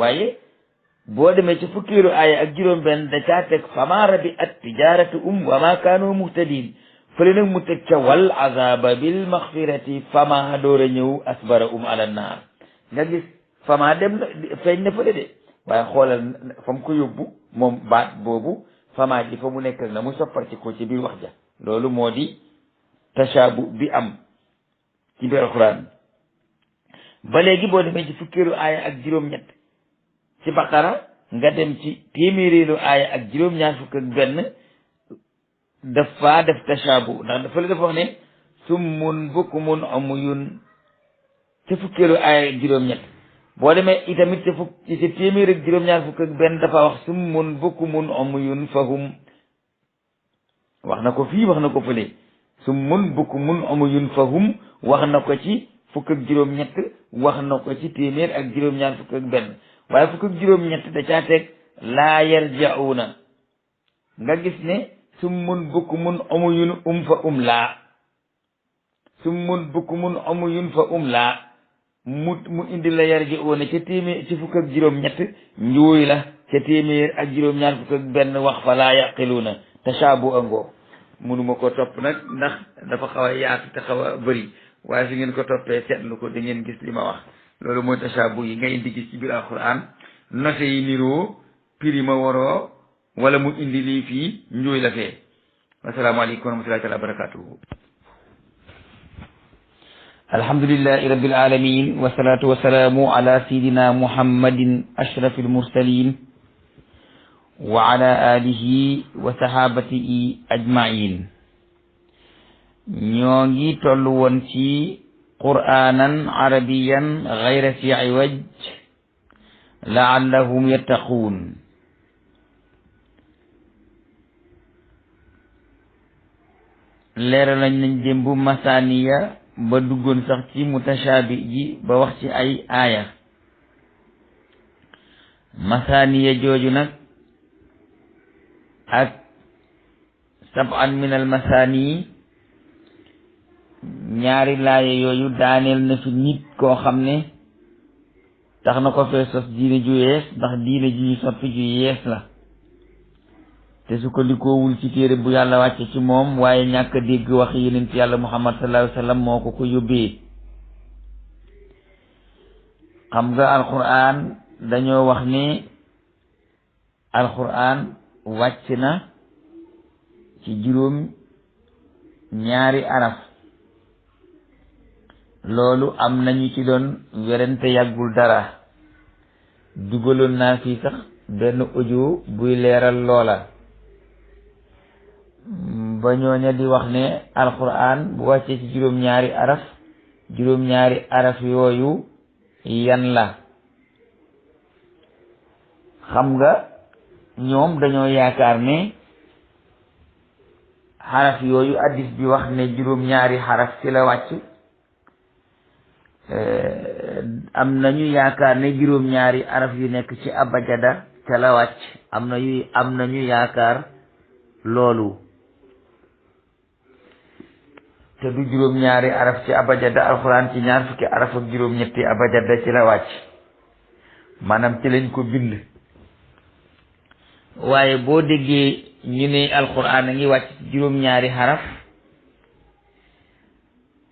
waaye boo demee ci fukkeelu aaya ak juróom benn da caa teg fama rabi'at tijaratuhum wa ma kaanu muhtadin fële nag mu teg ca wal azaba bil maxfirati fama door a ñëw asbara ala naar nga gis fama dem na feeñ na fële de waaye xoolal fa mu ko yóbbu moom baat boobu fama ji fa mu nekk na mu soppar ci ko ci biir wax ja loolu moo di tashabu bi am ci biir alquran ba léegi boo demee ci fukkeelu aaya ak juróom-ñett ci baqara nga dem ci téeméereelu aaya ak juróom-ñaar fukk ak benn dafa def tashabu ndax dafa la dafa wax ne summun bukmun umyun ci fukkeelu aaya ak juróom-ñett boo demee itamit ci téeméer ak juróom-ñaar fukk ak benn dafa wax summun bukmun umyun fahum wax na ko fii wax na ko fële summun bukmun umyun fahum wax na ko ci fukk ak juróom-ñett wax na ko ci téeméer ak juróom-ñaar fukk ak benn waaye fukk ak juróom-ñett da caa teg laa yarja'una nga gis ne summun bukmun umyun fa laa summun bukmun umyun fa laa mu indi la yarja'una ca téeméer ci fukk ak juróom-ñett njuuy la ca téeméer ak juróom-ñaar fukk ak benn wax fa laa yaqiluna tashabu angoo mënuma ko topp nag ndax dafa xaw a yaatu te xaw a bëri waaye su ngeen ko toppee seetlu ko da ngeen gis li ma wax loolu mooy tasaabu yi nga indi gis ci biir alquran nose yi niroo piri ma waroo wala mu indi lii fii njuuy la fee asalaamaaleykum wa rahmatullahi taala wa barakatuhu alhamdulillahi rabbil alamin wassalatu wassalamu ala sayidina muhammadin ashrafil mursalin wa ala alihi wa sahabatihi ajmain ñoo ngi tollu woon ci qur'anan arabiyan ghayra si iwaj la'allahum yattaqun leeral nañ démb masaniya ba duggoon sax ci mutashabi ji ba wax ci ay aaya masaniya jooju nag ak sab'an min al masani ñaari laaye yooyu daaneel na fi nit koo xam ne tax na ko fee sos diine ju yees ndax diine ju ñu soppi ju yees la te su ko likoowul ci téere bu yàlla wàcce ci moom waaye ñàkk a dégg wax yonent yàlla muhammad sallallahu alayhi wa sallam moo ko yóbbee xam nga alquran dañoo wax ne alquran wàcc na ci juróom ñaari araf loolu am nañu ci doon werante yàggul dara dugaloon naa fii sax benn audio buy leeral loola ba ñooña di wax ne alquran bu wàccee ci juróom-ñaari araf yooyu yan la xam nga ñoom dañoo yaakaar ne xaraf yooyu addis bi wax ne juróom-ñaari xaraf ci la wàcc am nañu yaakaar ne juróom-ñaari araf yu nekk ci abajada ca la wàcc am nañu yaakaar loolu te du juróom-ñaari araf ci abajada alxuraan ci ñaar fukki araf ak juróom-ñetti abajada ci la wàcc maanaam ci lañ ko bind waaye boo déggee ñu ne alxuraan a ngi wàcc ci juróom-ñaari xaraf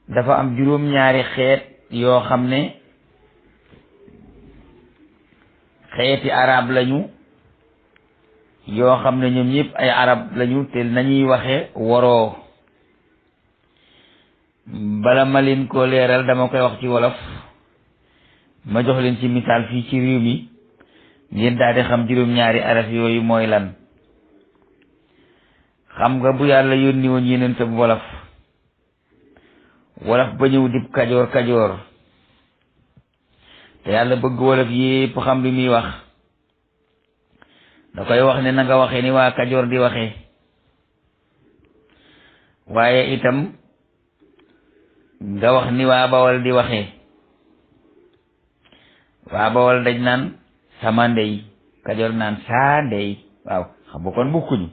dafa am juróom-ñaari xeet yoo xam ne xeeti arab lañu yoo xam ne ñoom ñëpp ay arab lañu te nañuy waxe waroo bala ma leen ko leeral dama koy wax ci wolof ma jox leen ci misaal fii ci réew mi ngeen daal di xam juróom-ñaari araf yooyu mooy lan xam nga bu yàlla yónni woon yeneen sa wolof ba ñëw dib kajoor te yàlla bëgg wolof yépp xam li muy wax da koy wax ne na nga waxee ni waa kajoor di waxee waaye itam nga wax ni waa bawal di waxee waa bawal dañ naan sama ndey kajoor naan saa ndey waaw xam nga kon bukkuñu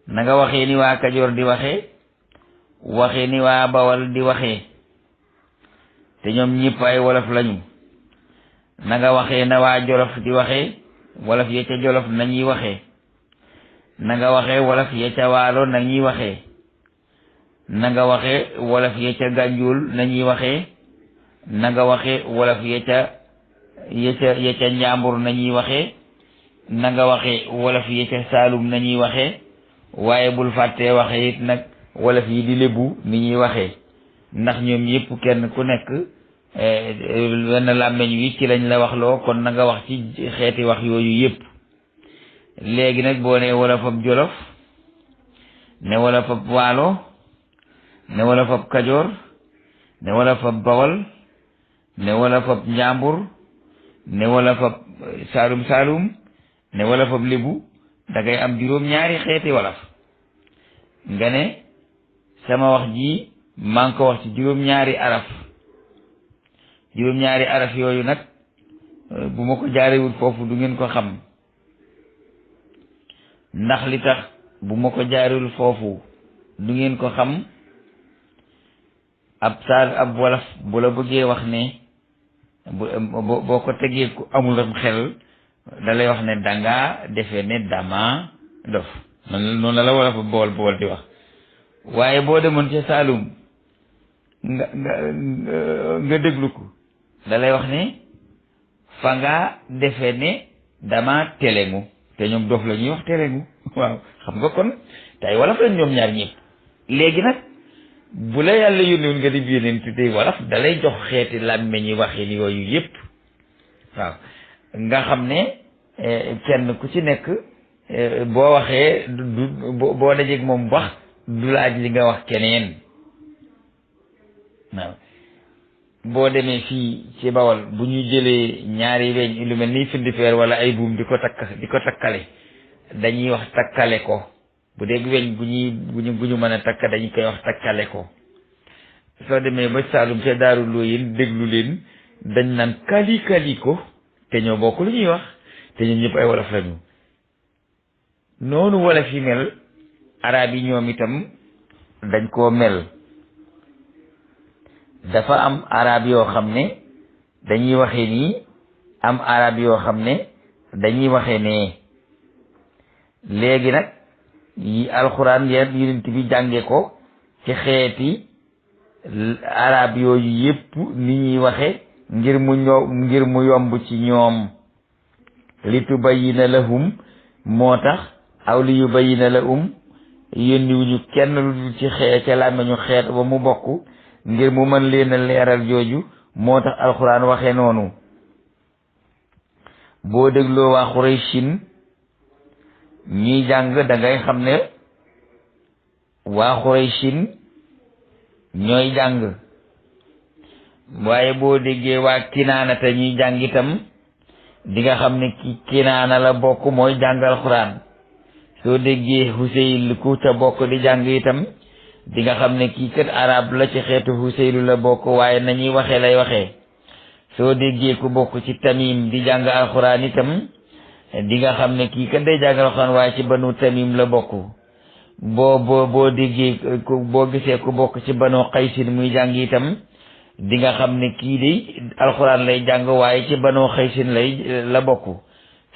na nga waxee ni waa kajoor di waxee ni waa bawal di waxee te ñoom ñëpp ay wolof lañu na nga waxee na waa jolof di waxee wolof ya ca jolof nañuy waxee na nga waxee wolof ya ca waalo nañuy waxee na nga waxee wolof ya ca gànjul nañuy waxee na nga waxee wolof ya ca njàmbur nañuy waxee na nga waxee wolof ya ca saalum nañuy waxee waaye bul fàttee waxee it nag wolof yi di lébu ni ñuy waxee ndax ñoom yëpp kenn ku nekk wenn làmmeñ wi ci lañ la wax loo kon na nga wax ci xeeti wax yooyu yëpp léegi nag boo ne wolofab jolof ne wolofab waalo ne wolofab kajoor ne wolofab bawal ne wolofab njàmbur ne wolofab saalum ne wolofab lébu da ngay am juróom-ñaari xeeti wolof nga ne sama wax ji maa ngi ko wax ci juróom-ñaari araf yooyu nag bu ma ko jaarewul foofu du ngeen ko xam ndax li tax bu ma ko jaarewul foofu du ngeen ko xam ab wolof bu la bëggee wax ne boo ko tegee ku amul am xel da lay wax ne danga defe ne dama dof noonu la wolof bool di wax waaye boo demoon ca Saalum nga déglu ko da lay wax ne fa nga defe ne dama telengu te ñoom dof la ñuy wax telengu waaw xam nga kon tey wolof lañ ñoom ñaar ñëpp léegi nag bu la yàlla yónniwul nga di yónneen tuddee wolof da lay jox xeeti làmmeñ yi waxin yooyu yëpp waaw nga xam ne kenn ku ci nekk boo waxee boo dajeeg moom wax du laaj li nga wax keneen waaw boo demee fii ci Bawol bu ñu jëlee ñaari weñ lu mel ni findifeer wala ay buum di ko takkale dañuy wax takkale ko bu dee weñ bu ñu mën a takk dañu koy wax takkale ko soo demee ba Saalum ca Daaru Looyeen déglu leen dañ naan kali ko te ñoo bokk lu ñuy wax te ñun ñëpp ay wolof lañu noonu wolof yi mel arab yi ñoom itam dañ koo mel dafa am arab yoo xam ne dañuy waxe nii am arab yoo xam ne dañuy waxe nee léegi nag yi alxuraan yonent bi jànge ko ci xeeti arab yooyu yépp ni ñuy waxe ngir mu yomb ci ñoom li tubayyina lahum moo tax aw li yubayyina lahum yónniwuñu kenn lu dul ci ca làmmiñu xeet ba mu bokk ngir mu mën leen a leeral jooju moo tax alxuraan waxe noonu boo dégloo waa Xurayshin ñuy jàng da ngay xam ne waa Xurayshin ñooy jàng waaye boo déggee waa Kinaana te ñuy jàng itam di nga xam ne ki Kinaana la bokk mooy jàng alxuraan soo déggee Husayl ku ca bokk di jàng itam di nga xam ne kii kat arab la ci xeetu Husaylu la bokk waaye nañuy waxee lay waxee soo déggee ku bokk ci Tamim di jàng alxuraan itam di nga xam ne kii kat day jàng alxuraan waaye ci banu Tamim la bokk boo déggee boo gisee ku bokk ci banu Qaysin muy jàng itam di nga xam ne kii de alxuraan lay jàng waaye ci banu Qaysin la bokk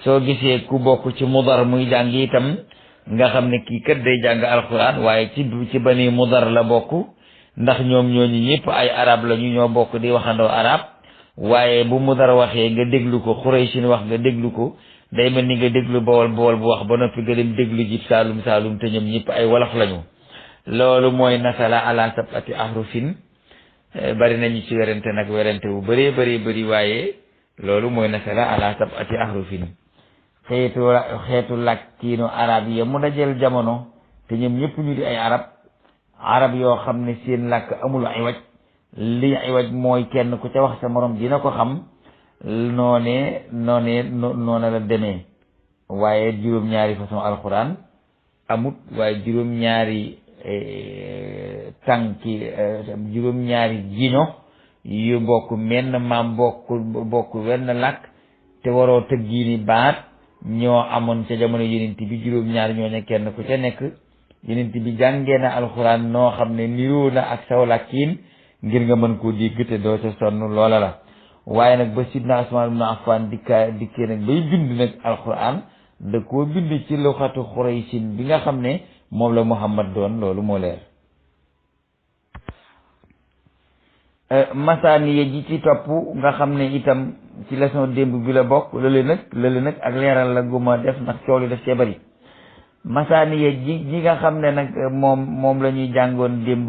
soo gisee ku bokk ci Mudar muy jàng itam nga xam ne kii kat day jàng alxuraan waaye ci bani Mudar la bokk ndax ñoom ñooñu ñëpp ay arab la ñu ñoo bokk di waxandoo arab waaye bu Mudar waxee nga déglu ko Xuraysin wax nga déglu ko day mel ni nga déglu Bawol bu wax ba noppi nga dem déglu jib Saalum te ñoom ñëpp ay wolof lañu loolu mooy nasala ala sab'ati ahrufin bari nañu ci werante nag werante bu bëree bëri waaye loolu mooy nasala ala sab'ati ahrufin xeetu làkkiinu arab yi mu dajeel jamono te ñoom ñëpp ñu di ay arab yoo xam ne seen làkk amul ay waj mooy kenn ku ca wax sa morom dina ko xam noona la demee waaye juróom-ñaari façon alxuraan amut waaye juróom-ñaari tànki juróom-ñaari giño yu bokk menn maam bokk wenn làkk te waroo tëggiini baat ñoo amoon ca jamono yonent bi juróom-ñaar ñoo ne kenn ku ca nekk yonent bi jàngee na alxuraan noo xam ne niroo na ak saw làkkiin ngir nga mën koo dégg te doo ca sonn loola la waaye nag ba sidna Usmaan ibn Affaan dikkee nag bay bind nag alxuraan da koo bind ci luxatu Xuraysin bi nga xam ne moom la Muhammad doon loolu moo leer masaaniya ji ci topp nga xam ne itam ci leçon démb bi la bokk lële nag ak leeral la guma def ndax coow li def cee bari masaaniya ji nga xam ne nag moom la ñuy jàngoon démb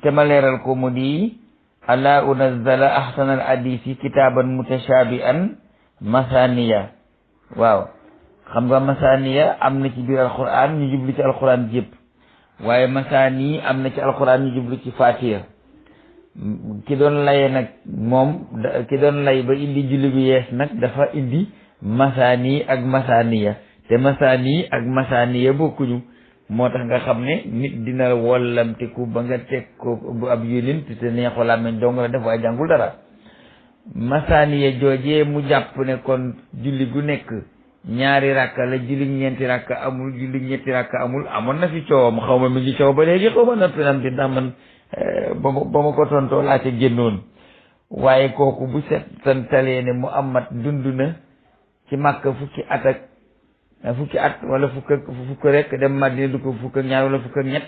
te ma leeral ko mu di ala unazzala ahsanal hadisi kitaaban mutashabihan masaaniya waaw xam nga masaaniya am na ci biir alquran ñu jublu ci alquran yëpp waaye masaani am na ci alquran ñu jublu ci fatiha ki doon laye nag moom ki doon lay ba indi julli bu yees nag dafa indi masaani ak masaaniya te masaani ak masaaniya bokkuñu moo tax nga xam ne nit dina wollamteku ba nga teg ko bu ab yónent te neexoo làmmiñ dong la def waaye jàngul dara masaaniya joojee mu jàpp ne kon julli gu nekk ñaari rakka la julli ñeenti rakka amul julli ñetti rakka amul amoon na fi coowam xaw ma mi ngi coow ba léegi xaw ma noppi nam di ndax man ba ma ko tontoo laa ca génnoon waaye kooku bu settantalee ne Muhammad dund na ci Makka fukki at ak fukki at wala fukk rek dem Madina du ko fukk ak ñaar wala fukk ak ñett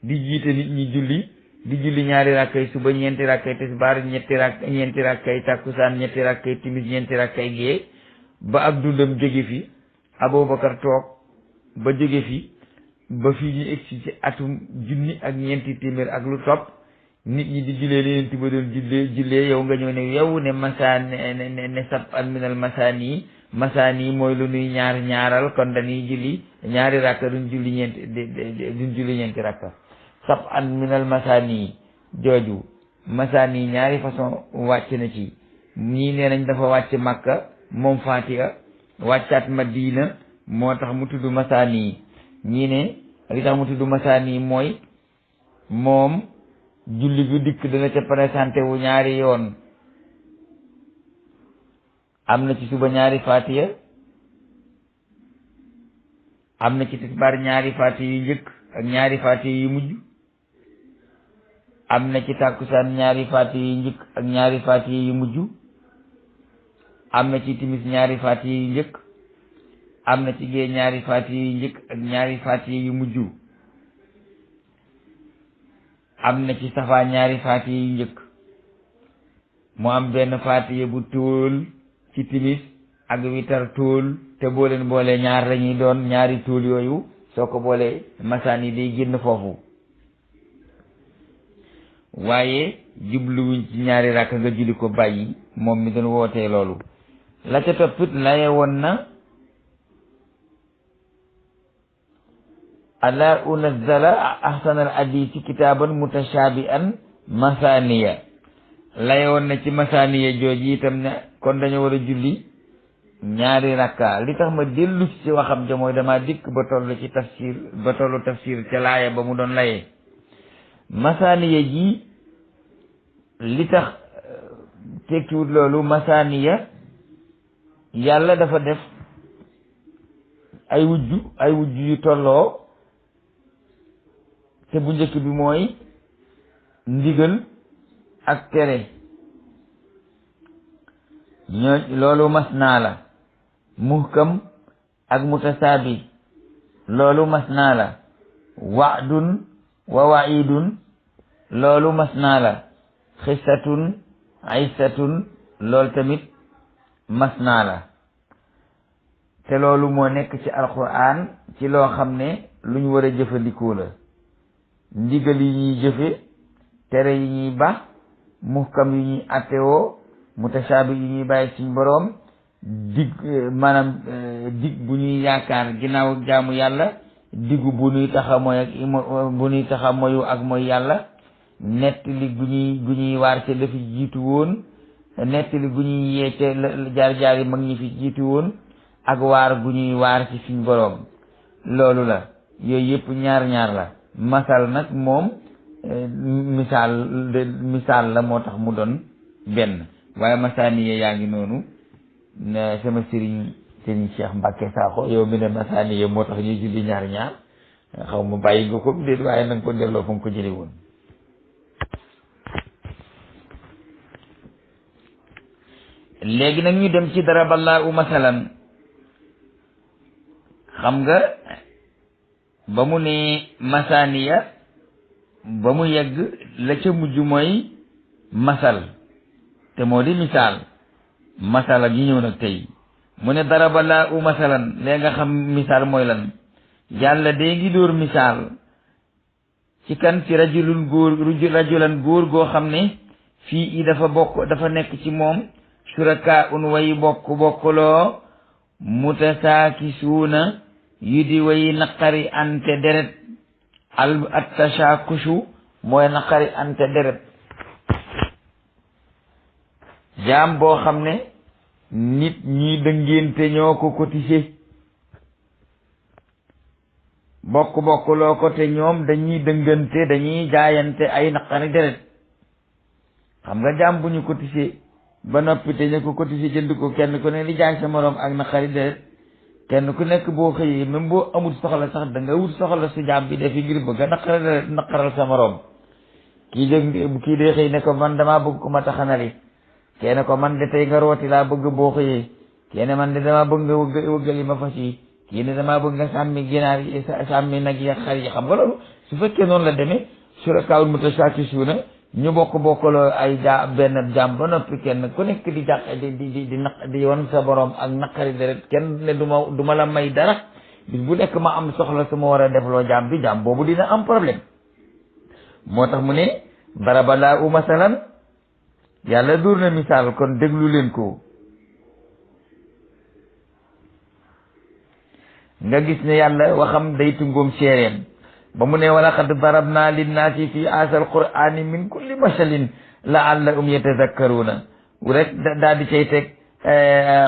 di jiite nit ñi julli di julli ñaari rakkay suba, ñeenti rakkay tisbaar, ñeenti rakkay takkusaan, ñetti rakkay timis, ñeenti rakkay gée ba ak dundam jóge fi. Abubakar toog ba jóge fi ba fii ñu egsi ci atum junni ak ñeenti téeméer ak lu topp nit ñi di jullee leen ti ba doon jullee yow nga ñëw ne yow ne masaan ne sab an minal masaani mooy lu nuy ñaaral kon dañuy julli ñaari rakka duñ julli ñeenti rakka. sab an minal masaani jooju masaani ñaari façon wàcc na ci ñii nee nañ dafa wàcc Makka moom Fatiha wàccaat Madina moo tax mu tudd masaani ñii ne li tax mu tudd masaani mooy moom julli gu dikk dana ca présenté wu ñaari yoon. am na ci suba ñaari Fatiha am na ci tisbaar ñaari Fatiha yu njëkk ak ñaari Fatiha yu mujj am na ci tàkkusaan ñaari Fatiha yu njëkk ak ñaari Fatiha yu mujj am na ci timis ñaari Fatiha yu njëkk am na ci gée ñaari Fatiha yu njëkk ak ñaari Fatiha yu mujj am na ci safa ñaari Fatiha yu njëkk mu am benn Fatiha bu tóol ci timis ak witar tóol te boo leen boolee ñaar lañuy doon ñaari tóol yooyu soo ko boolee masaan yi day génn foofu waaye jubluwuñ ci ñaari rakk nga julli ko bàyyi moom mi doon wootee loolu. la ca toppit laye woon na ala unazzala ahsanal hadisi kitaaban mutashabihan masaniya laye woon na ci masaniya jooji itam ne kon dañoo war a julli ñaari rakka. li tax ma dellu ci waxam ja mooy dama dikk ba tollu tafsir ca laaya ba mu doon layee masaniya ji li tax tekkiwut loolu. masaniya yàlla dafa def ay wujj yu tolloo te bu njëkk bi mooy ndigal ak tere loolu masnaa la. muhkam ak mutasaabi loolu masnaa la. wa'dun wa wa'idun loolu masnaa la. xissatun aysatun loolu tamit masnaa la. te loolu moo nekk ci alquran ci loo xam ne lu ñu war a jëfandikoo la. ndigal yi ñuy jëfe tere yi ñuy baax muhkam yi ñuy attewoo mutasaabi yi ñuy bàyyi suñ boroom dig bu ñuy yaakaar ginnaaw jaamu yàlla diggu bu ñuy taxa moyu ak mooy yàlla nettali gu ñuy waar ca la fi jiitu woon nettali gu ñuy yee ca jaar-jaar yi mag ñi fi jiitu woon ak waar gu ñuy waar ci suñ boroom loolu la. yooyu yëpp ñaar la. masal nag moom misaal la moo tax mu doon benn waaye masaaniye yaa ngi noonu sama sëriñ Cheikh Mbacke Sakho yow mi ne masaaniye moo tax ñuy julli ñaar xaw ma bàyyi nga ko déet waaye nanga ko delloo fa nga ko jële woon. léegi nag ñu dem ci daraballaahu masalan. xam nga ba mu ne masaaniya ba mu yegg la ca mujj mooy masal te moo di misaal. masala gi ñëw nag tey mu ne daraballaahu masalan léegi nga xam misaal mooy lan. yàlla dee ngi dóor misaal ci kan ci rajulan góor goo xam ne fii i dafa nekk ci moom shurakaa un way bokkuloo mutasaakisuuna yu di way naqari ante deret at-tashaakushu mooy naqari ante deret. jaam boo xam ne nit ñi dëngéente ñoo ko cotisé bokkuloo ko te ñoom dañuy dëngante dañuy jaayante ay naqari deret. xam nga jaam bu ñu cotisé ba noppi te ñu ko cotisé jënd ko kenn ku ne li jaay sa moroom ak naqari deret kenn ku nekk boo xëyee même boo amul soxla sax da nga wut soxla su jaam bi defi ngir bëgg a naqari deret naqaral sa moroom. kii de xëy ne ko man damaa bëgg ko ma taxanali kenn ko man de tey nga rooti laa bëgg boo xëyee kenn man de damaa bëgg nga wëggali ma fas yi kii ne damaa bëgg nga sàmmi ginaar yi sàmmi nag yi xar yi. xam nga loolu su fekkee noonu la demee shurakaa'un mutashaakisuuna ñu bokkaloo ay benn jaam ba noppi kenn ku nekk di jàq di wan sa borom ak naqari deret kenn ne du ma la may dara bis bu nekk ma am soxla su ma war a defloo jaam bi jaam boobu dina am problème. moo tax mu ne daraballahu masalan yàlla dur na misaal kon déglu leen ko nga gis ne yàlla waxam day tungoom séeréem ba mu ne wala qad darabna linnaasi fi asal qur'ani min kulli masalin la'allahum yatadakkaruna rek daal di cay teg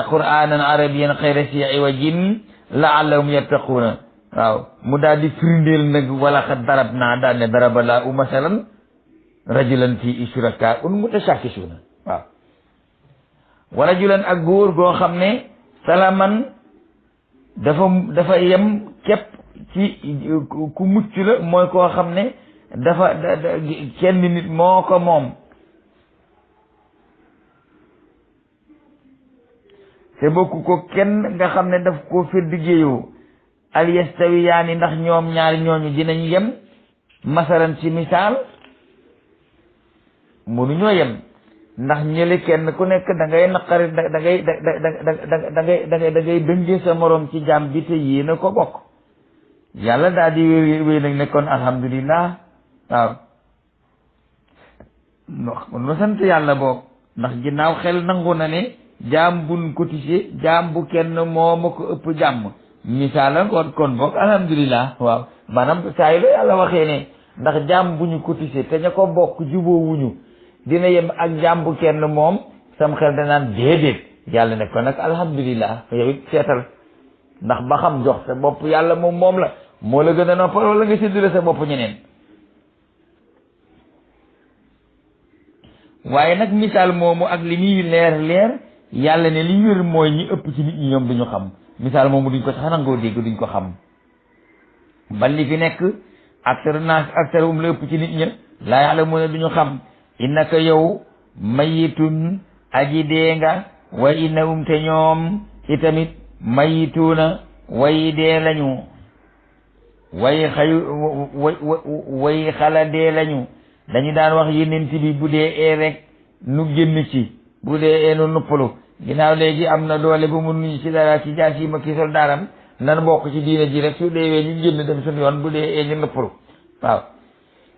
qur'anan arabiyyan xayra si iwajin la'allahum yattaquna waaw mu daal di firndeel nag wala qad darabna daal ne daraballahu masalan rajulan fi shurakaa'un mutashaakisuuna waaw wa rajulan ak góor goo xam ne salaman dafa yem képp ci ku mucc la mooy koo xam ne dafa kenn nit moo ko moom te bokku ko kenn nga xam ne daf ko firdigéeyoo al yastawiyaani ndax ñoom ñaari ñooñu dinañ yem masalan ci misaal mënuñoo yem ndax ñële kenn ku nekk da ngay naqari da ngay dëngee sa morom ci jaam bi te yéena ko bokk yàlla daal di wéy nag nekkoon alhamdulillah waaw nu sant yàlla boog ndax ginnaaw xel nangu na ne jaam buñ cotisé jaam bu kenn moo ma ko ëpp jàmm misaala kon boog alhamdulillah waaw maanaam saa yi la yàlla waxee ne ndax jaam bu ñu cotisé te ña ko bokk jubóowuñu dina yem ak jaam bu kenn moom sam xel danaan déedéet yàlla ne ko nag alhamdulillah yow it seetal ndax ba xam jox sa bopp yàlla moom la moo la gën a noppal wala nga séddale sa bopp ñeneen waaye nag misaal moomu ak li muy leer yàlla ne li wér mooy ñi ëpp ci nit ñi ñoom duñu xam misaal moomu duñ ko sax nangoo dégg duñ ko xam ban li fi nekk aktar naas aktarum la ëpp ci nit ña laa yàlla mu ne duñu xam innaka yow mayitun aji dee nga wa innahum te ñoom itamit mayituuna way dee lañu way xala dee lañu dañu daan wax yenent bi bu dee ee rek nu génn ci bu dee ee nu nuppalu ginnaaw léegi am na doole ba mënuñu ci dara ci jaas yi ma kii soldaaram nan bokk ci diine ji rek su deewee ñu génn dem suñu yoon bu dee ee ñu nuppalu waaw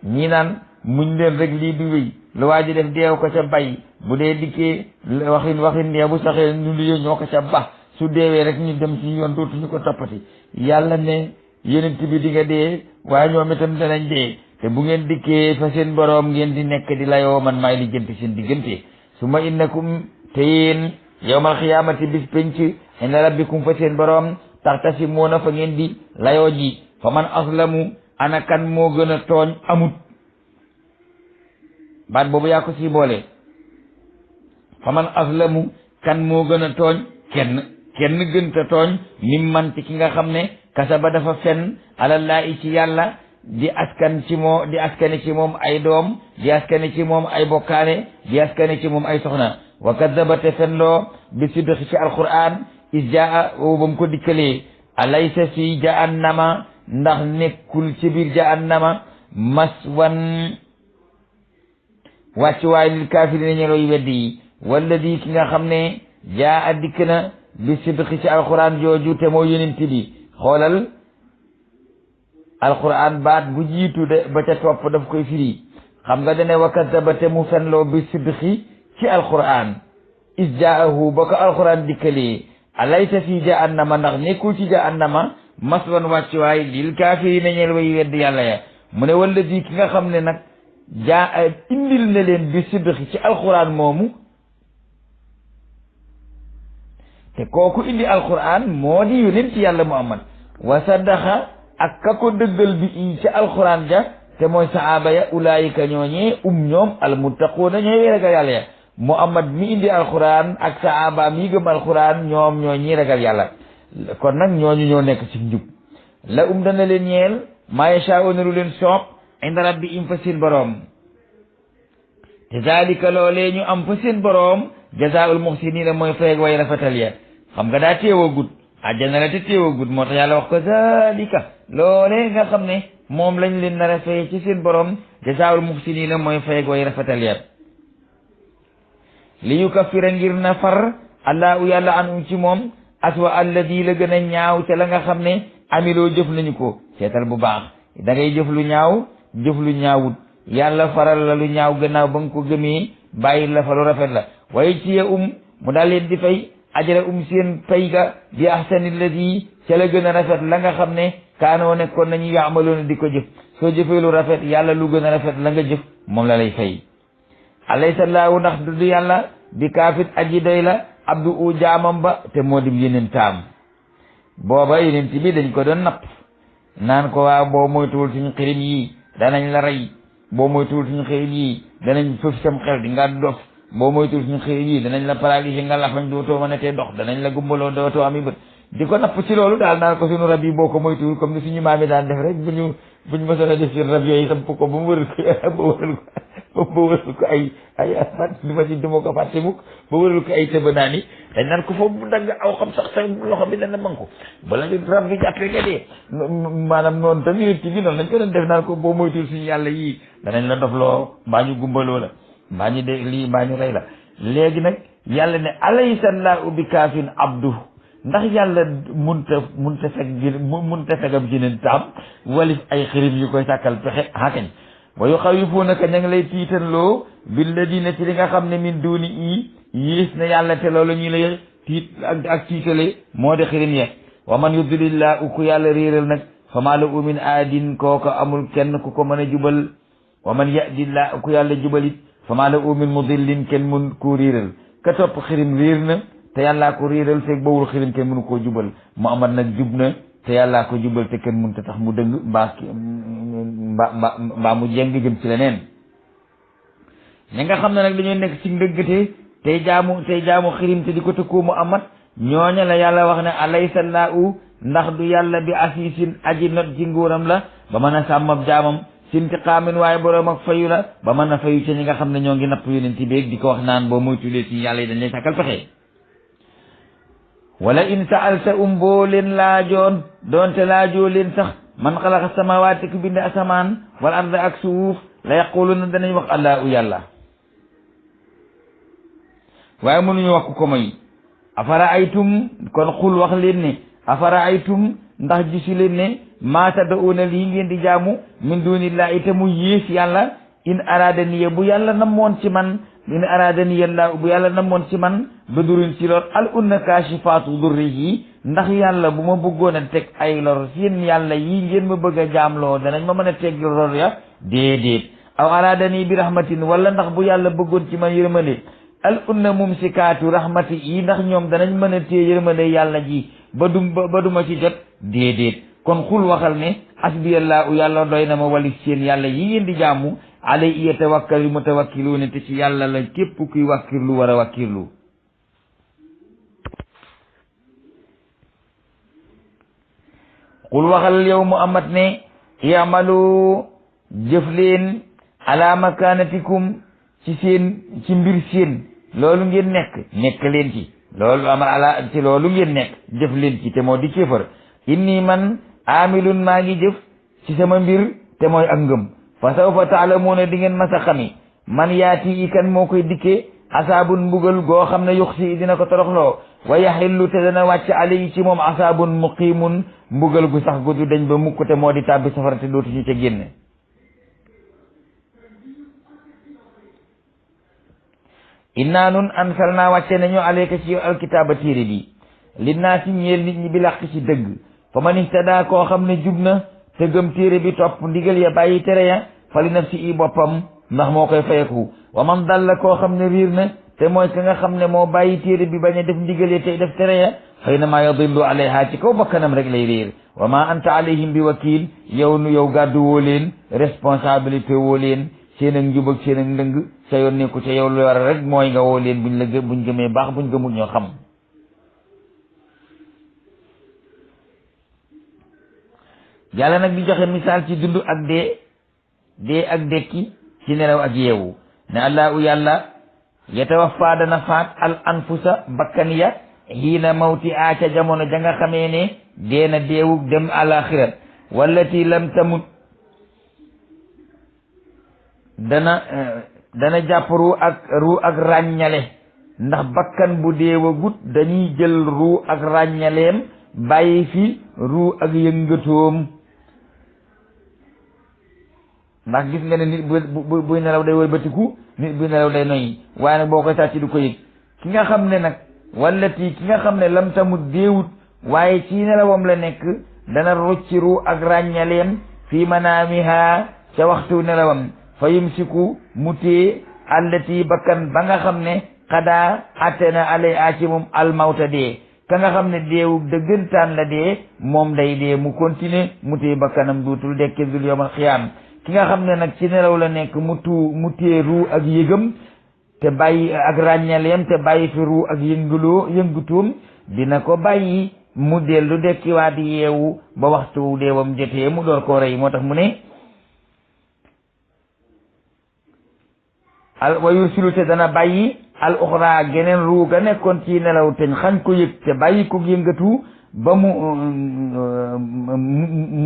ñii naan muñ leen rek lii di wéy lu waa ji def deew ko ca bay bu dee dikkee waxin nee bu saxee ñu liyee ñoo ko ca ba su deewee rek ñu dem ci yoon dootuñu ko toppati yàlla ne yenent bi di nga dee waaye ñoom itam danañ dee te bu ngeen dikkee fa seen boroom ngeen di nekk di layoo man maay lijjanti seen diggante summa innakum te yéen yawmal xiyaamati bis penc inda rabbikum fa seen boroom taxtasimuuna fa ngeen di layoo ji fa man aslamu ana kan moo gën a tooñ amut baat boobu yaa ko si boole fa man aslamu kan moo gën a tooñ kenn gënta tooñ mimman ci ki nga xam ne kasaba dafa fen alallaahi ci yàlla di askane ci moom ay doom di askane ci moom ay bokkaane di askane ci moom ay soxna wa kadaba te fen loo bi sidqi ci alquran is jaa o bam ko dikkalee alaysa fi jahannama ndax nekkul ci biir jahannama maswan wàccuwaay lil kaafirina ñelooy weddi yi walladi ki nga xam ne jaa dikk na bi sidqi ci alquran jooju te moo yonent bi xoolal alquran baat bu jiitu de ba ca topp daf koy firi xam nga dane wa kadaba te mu fenloo bi sidqi ci alquran is jaahu ba ko alquran dikkalee alaysa fi jahannama ndax nekkul ci jahannama maswan wàccuwaay lil kaafirina ñeel way weddi yàlla ya mu ne walladi ki nga xam ne nag indil na leen bi sidqi ci alquran moomu te kooku indi alquran moo di yonent yàlla muhammad wa saddaqa ak ka ko dëggal bi ci alquran ja te mooy sahaaba ya ulaayika ñooñee ñoom almuttaquuna ñooy way ragal yàlla ya muhammad mi indi alquran ak sahaaba mi gëm alquran ñoom ñoo ñi ragal yàlla kon nag ñooñu ñoo nekk ci njub la dana leen ñeel maa yashaa'uuna lu leen soob inda rabbihim fa seen boroom te zalika loolee ñu am fa seen boroom jazaa'ul muhsiniina mooy fayeg way rafetal ya xam nga daa teewagut àjjana la te téewagut moo tax yàlla wax ko zalika loolee nga xam ne moom lañ leen nar a fay ci seen borom jazaa'ul muhsiniina mooy fay gooy rafetal yar li yukaffira ngir na far allahu yàlla anum ci moom aswa alladi la gën a ñaaw te la nga xam ne amiloo jëf nañu ko seetal bu baax da ngay jëf lu ñaaw jëf lu ñaawut yàlla faral la lu ñaaw gannaaw ba nga ko gëmee bàyyi la fa lu rafet la waaye ci mu daal leen di fay ajra seen pay ga bi ahsani alladi ca la gën a rafet la nga xam ne kaanoo nekkoon nañu yaamaloona di ko jëf soo jëfee lu rafet yàlla lu gën a rafet la nga jëf moom la lay fay alaysa laahu ndax du yàlla bi kaafit aji doy la abdu u jaamam ba te moo di yeneen taam booba yeneen bi dañ ko doon napp naan ko waaw boo moytuwul suñu xirim yii danañ la rey boo moytuwul suñu xirim yii danañ fëf sam xel di nga dof boo moytuwul suñu xirim yii danañ la paralysé nga lafañ dootoo mën a tee dox danañ la gumbaloo dootoo ami bët di ko napp ci loolu daal naan ko suñu rab yi boo ko moytuwul comme ni suñu maam yi daan def rek buñu mësoon a def seen rab yooyu samp ko ba mu wëral ko ay at du ma ci duma ko fàtte mukk ba wëral ko ay tëba naa ni dañ naan ko foofu bu dagg aw xam sax sa loxo bi dana man ko bala rab bi jàppee nga dee maanaam noonu tam yéen ci bi noonu lañ ko doon def naan ko boo moytuwul suñu yàlla yii danañ la dofloo mbaa ñu gumbaloo la mbaa ñu dee lii mbaa ñu rey la léegi nag yàlla ne alaysa llaahu bi kaafin abdu ndax yàlla munta fegam jineen taam walif ay xirim yu koy sàkkal pexe hakañ wa yuxawifuunaka ña ngi lay tiitanloo billadina ci li nga xam ne min duuni i yiis na yàlla te loolu ñu lay tiit ak tiitale moo di xirim ye wa man yudlillah ku yàlla réeral nag fa maa lahu min aadin kooko amul kenn ku ko mën a jubal wa man yahdillah ku yàlla jubalit fa maa lahu min mudillin kenn mun koo réeral ka topp xirim réer na te yàllaa ko réeral fekk bawul xirim kenn mënu koo jubal Muhammad nag jub na te yàllaa ko jubal te kenn mënut a tax mu dëng mbaa mu jeng jëm ci leneen ñi nga xam ne nag dañoo nekk ci ndëggate tey jaamu xirim te di ko tëkkoo Muhammad ñooña la yàlla wax ne alaysa llaahu ndax du yàlla bi asiisin aji not ci nguuram la ba mën a sàmmab jaamam sintiqaamin waaye boroom ak fayu la ba mën a fayu ca ñi nga xam ne ñoo ngi napp yonent bi di ko wax naan boo moytulee ci yàlla yi dañ lay sàkkal pexe wala in sa'alta boo leen laajoon doonte laajoo leen sax man xalaqa samawaati ku bind asamaan wal arda ak suuf la yaquluna danañ wax allahu yàlla waaye mënuñu wax ku ko may afara aytum kon xul wax leen ne afara aytum ndax gisu leen ne maa tad'uuna lii ngeen di jaamu min dunillahi te mu yées yàlla in aradaniya bu yàlla namoon ci man in aradaniya la bu yàlla namoon ci man ba durin ci lor al unna kaashifaatu durrihi ndax yàlla bu ma bëggoon a teg ay lor seen yàlla yi ngeen ma bëgg a jaamloo danañ ma mën a teg lor ya déedéet aw aradani bi rahmatin wala ndax bu yàlla bëggoon ci man yërmande al unna mumsikaatu rahmati yi ndax ñoom danañ mën a téye yërmande yàlla ji ba duma ci jot déedéet kon xul waxal ne asbiyallahu yàlla doy na ma wali seen yàlla yi ngeen di jaamu alayhi yatawakkalu mutawakkiluuna te ci yàlla la képp kuy wakkirlu war a wakkirlu xul waxal yow Muhammad ne i'malu jëf leen ala makanatikum ci mbir seen loolu ngeen nekk leen ci loolu amal ala ci loolu ngeen nekk jëf leen ci te moo di kéefar inni man amilun maa ngi jëf ci sama mbir te mooy ak ngëm fa sawfa taalamuuna di ngeen masa xami man yaati i kan moo koy dikkee asaabun mbugal goo xam ne yuxsi dina ko toroxloo wa yaxillu te dana wàcc alayhi ci moom asaabun muqiimun mbugal gu sax gu du dañ ba mukk te moo di tàbbi safara te dootu ci ca génne innaa nun ansalnaa wàcce nañu alayka ci yow alkitaaba téere bi linnaasi ñeel nit ñi bi làq ci dëgg fa man ihtadaa koo xam ne jub na te gëm téere bi topp ndigal ya bàyyi tere ya fa li nafsi i boppam ndax moo koy fayeku wa man dalla koo xam ne riir na te mooy ka nga xam ne moo bàyyi téere bi bañ a def ndigal ya tey def tere ya fa innamaa yadillu alayha ci kaw bakkanam rek lay réer wa ma anta alayhim bi wakiil yow gàddu woo leen responsabilité woo leen seen ak njub ak seen ak ndëng sa yoon nekku ca yow lu war rek mooy nga woo leen buñ gëmee baax buñ gëmul ñoo xam yàlla nag di joxe misaal ci dund ak dee ak dekki ci nelaw ak yeewu ne allahu yàlla yatawaffa dana faat al anfusa bakkan ya xiina mawti a ca jamono ja nga xamee ne deena deewug dem alaxira wallati lam tamut dana jàpp ruu ak ràññale ndax bakkan bu deewagut dañuy jël ruu ak ràññaleem bàyyi fi ruu ak yëngatoom ndax gis nga ne nit buy nelaw day wëlbatiku nit buy nelaw day noyyi waaye nag boo koy sàcc du ko yëg ki nga xam ne nag wallati ki nga xam ne lam tamut deewut waaye ci nelawam la nekk dana rocci ruu ak ràññaleem fii manaamiha ca waxtu nelawam fa yumsiku mu téye allati bakkan ba nga xam ne xadaa atte na alay a ci moom almawta dee ka nga xam ne deewug dëggantaan la dee moom day dee mu continuer mu téye bakkanam duutul dekke dul yawmal xiyaam ki nga xam ne nag ci nelaw la nekk mu téye ruu ak yëgam te bàyyi ak ràññaleem te bàyyi fi ruu ak yëngutuum dina ko bàyyi mu dellu dekkiwaat yeewu ba waxtu deewam jotee mu door koo rey moo tax mu ne wa yursilu te dana bàyyi al uxra geneen ruu ga nekkoon ci nelaw teñ xañ ko yëg te bàyyi ko yëngatu ba mu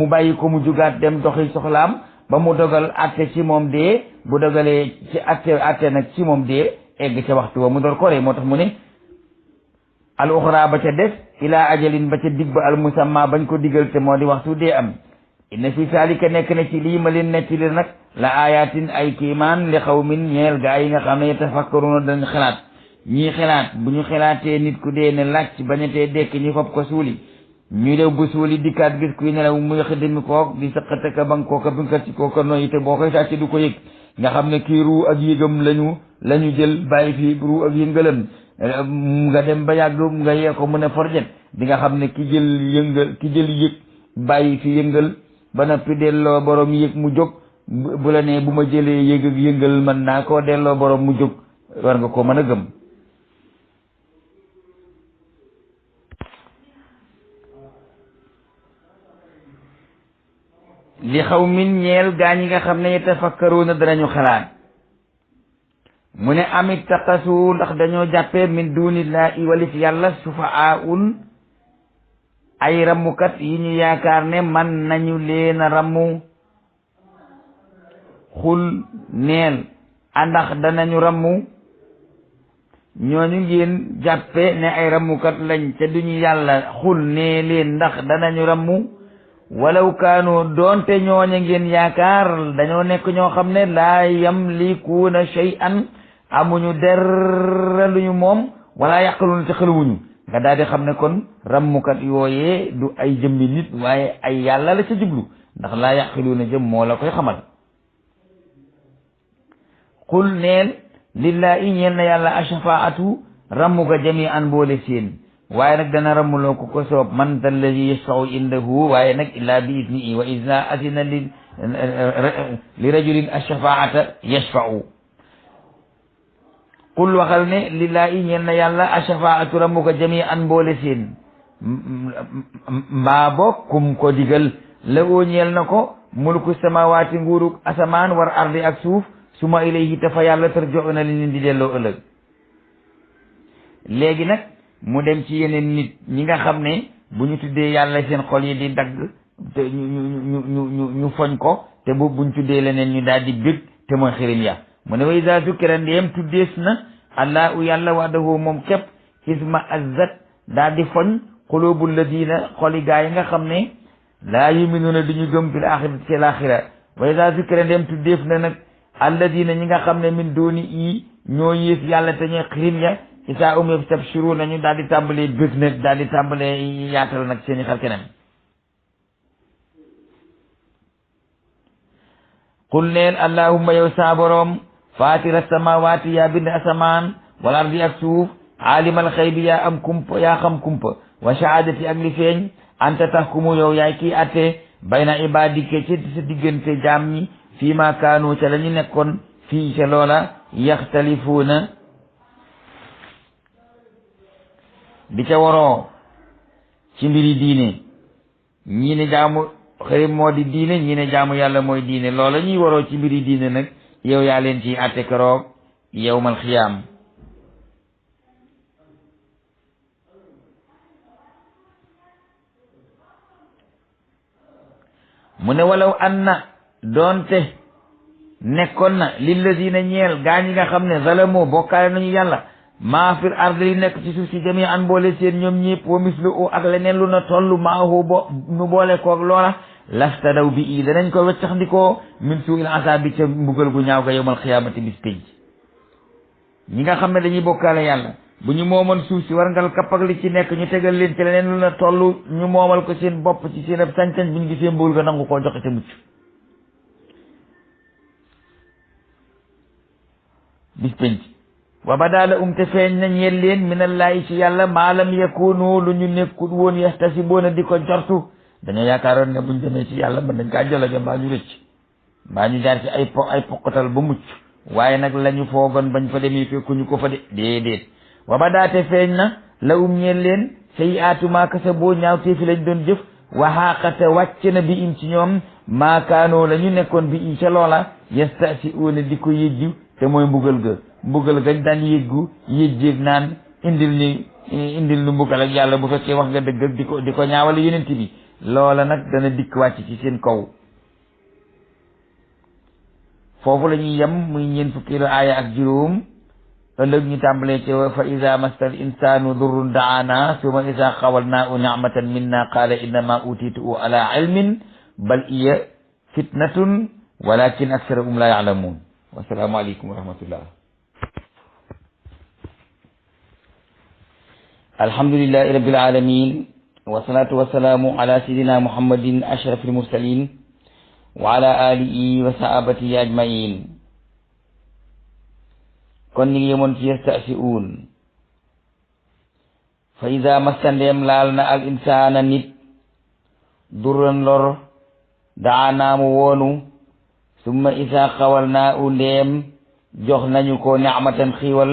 bàyyi ko mu jugaat dem doxi soxlaam ba mu dogal atte ci moom dee bu dogalee ci atte nag ci moom dee egg ca waxtu wa mu door ko rey moo tax mu ne al uxra ba ca des ilaa ajalin ba ca dig ba al musamma bañ ko digal te moo di waxtu dee am inna fi saalika nekk na ci lii ma leen nettali nag la ayatin ay kiimaan li xawmin ñeel gaa yi nga xam ne tafakkaruna dañ xalaat ñii xalaat bu ñu xalaatee nit ku dee ne làcc bañatee dekk ñu fab ko suuli ñu dew bu suuli dikkaat gis kuy nelaw muy xëddami kook di sëqataka bang kooka binkat ci kooka noyyi te boo koy sàcc du ko yëg nga xam ne kii ruu ak yëgam lañu jël bàyyi fii ruu ak yëngalam nga dem ba yàgg nga yee ko mu ne forjet di nga xam ne ki jël yëg bàyyi fi yëngal ba noppi delloo borom yëg mu jóg bu la nee bu ma jëlee yëg ak yëngal mën naa koo delloo borom mu jóg war nga ko mën a gëm li xaw min ñeel gaa ñi nga xam ne yatafakkaruuna danañu xalaat mu ne amit taqasu ndax dañoo jàppee min dunillahi walif yàlla sufaa'un ay rammukat yi ñu yaakaar ne man nañu leen a rammu xul neel andax danañu rammu ñooñu ngeen jàppe ne ay rammukat lañ te duñu yàlla xul nee leen ndax danañu rammu walaw kaanu doonte ñooña ngeen yaakaar dañoo nekk ñoo xam ne laa yamlikuuna shay'an amuñu dara luñu moom wala yaqaluuna te xeluwuñu nga daal di xam ne kon rammukat yooyee du ay jëmmi nit waaye ay yàlla la ca jublu ndax laa yaqiluuna jëm moo la koy xamal qul neel lillahi ñeel na yàlla ashafaatu rammu ga jami an boole seen waaye nag dana rammuloo ku ko soob man dal ladi yashfau indahu waaye nag illaa bi idnihi wa idna asina li rajulin ashafaata yashfau qul waxal ne lillahi ñeel na yàlla ashafaatu rammu ga jami an boole seen mbaa boog kum ko digal la oo ñeel na ko mulku samawaati nguurug asamaan war ardi ak suuf suma ilayhi te fa yàlla tarji'una li leen di delloo ëllëg léegi nag mu dem ci yeneen nit ñi nga xam ne bu ñu tuddee yàlla seen xol yi di dagg te ñu foñ ko te bu buñ tuddee leneen ñu daal di bég te mooy xirim ya mu ne wa iza zukira ndéem tuddees na allahu yàlla wahdahu moom képp isma azzat daal di foñ qulubul ladina xoli gaa yi nga xam ne laa yuminuuna duñu gëm fil axirati ci laaxira wa iza zukira ndéem tuddeef na nag alladina ñi nga xam ne min dooni yi ñoo yées yàlla te ñooy xirim ya isaa yastabshiruun nañu daal di tàmbalee bég nag daal di tàmbalee yaatal nag seeni xar kenam qul neel allahumma yow saa boroom faatira samawaati yaa bind asamaan wal ardi ak suuf aalimal xaybi yaa am kumpa yaa xam kumpa wa shahaadati ak li feeñ anta tahkumu yow yaay kii atte bayna ibaadika ci sa diggante jaam ñi fii ma kaanu ca la ñu nekkoon fii ca loola yaxtalifuuna di ca waroo ci mbiri diine ñii ne jaamu xëy moo di diine ñii ne jaamu yàlla mooy diine loola ñuy waroo ci mbiri diine nag yow yaa leen ci àtte keroog yawmal xiyaam mu ne walaw anna doonte nekkoon na lillazina ñeel gaa ñi nga xam ne zalamoo bokkaale nañu yàlla maa fil ardi li nekk ci suuf si jami an boole seen ñoom ñëpp wa mislu u ak leneen lu na tollu maahu nu boole koog loola laftadaw bi i danañ ko weccax ndikoo min suu'il azaabi ca mbugal gu ñaaw ga yawmal xiyaamati bis pénc ñi nga xam ne dañuy bokkaale yàlla bu ñu moomoon suuf si war ngal kapp ak li ci nekk ñu tegal leen ci leneen lu na toll ñu moomal ko seen bopp ci seen ab sañ-sañ bu ñu gisee mbugal ga nangu koo joxe te mucc bis pénc wa badaala te feeñ na ñeel leen minallaahi ci yàlla maalam yakunu lu ñu nekkut woon yastasiboona di ko jortu dañoo yaakaaroon ne buñ demee ci yàlla mën nañ kaa jologe mbaa ñu rëcc mbaa ñu jaar ci ay poqatal ba mucc waaye nag la ñu foogoon bañ fa demee fekkuñu ko fa de déedéet wa badaate feeñ na la ñeel leen sayyi'aatu maa kasaboo ñaawtee fi lañ doon jëf wa xaaqate wàcc na bi im ci ñoom maakaanoo la ñu nekkoon bi im ca loola yastasi'uuna di ko yëjju te mooy mbugal gañ daan yëjjeeg naan indil nu mbugal ak yàlla bu fekkee wax nga dëgg ak di ko ñaawale yonent bi loola nag dana dikk wàcc ci seen kaw foofu la ñuy yem muy ñeent fukkeelu aaya ak juróom ëllëg ñu tàmbalee ci fa iza massal insanu durrun da'ana summa iza xawalnaahu ni'matan minna qaala innama utiituhu ala ilmin bal iya fitnatun walakin aksarahum la ya'lamun wassalaamu aleykum wa rahmatullah alhamdulillahi rabbil alamin wassalatu wassalamu ala sayyidina muhammadin ashrafil mursalin wa ala alihi wa sahabatihi ajmain kon ñu ngi yemoon ci yastasi'uun fa ida massandeem laal na al insana nit durran lor daanaamu woonu summa isa xawal naa u ndeem jox nañu ko ni'matan xiiwal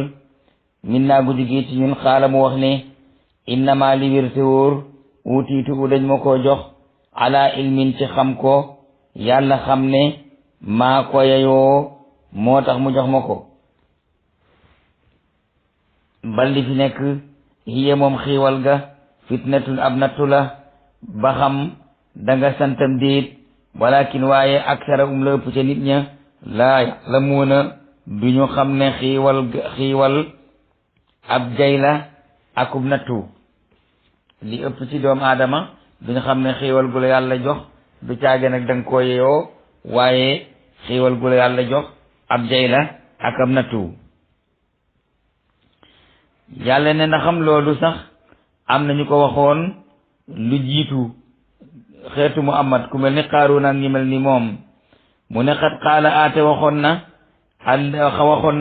min naa gu jugee ci ñun xaala mu wax ne innama li wér te wóor utiitu u dañ ma ko jox ala ilmin ci xam ko yàlla xam ne maa ko yeyoo moo tax mu jox ma ko bal li fi nekk hiya moom xiiwal ga fitnatun ab nattu la ba xam danga santam déet walakin waaye aksara la ëpp ca nit ña laa ya'lamuuna duñu xam ne xiiwal ab jay la akub nattu li ëpp ci doomu aadama duñu xam ne xiiwal gu la yàlla jox du caage nag danga koo yeyoo waaye xiiwal gu la yàlla jox ab jay la ak ab nattu yàlla ne na xam loolu sax am nañu ko waxoon lu jiitu xeetu Muhammad ku mel ni Qaaruun ak ñi mel ni moom mu ne xat xaala aate waxoon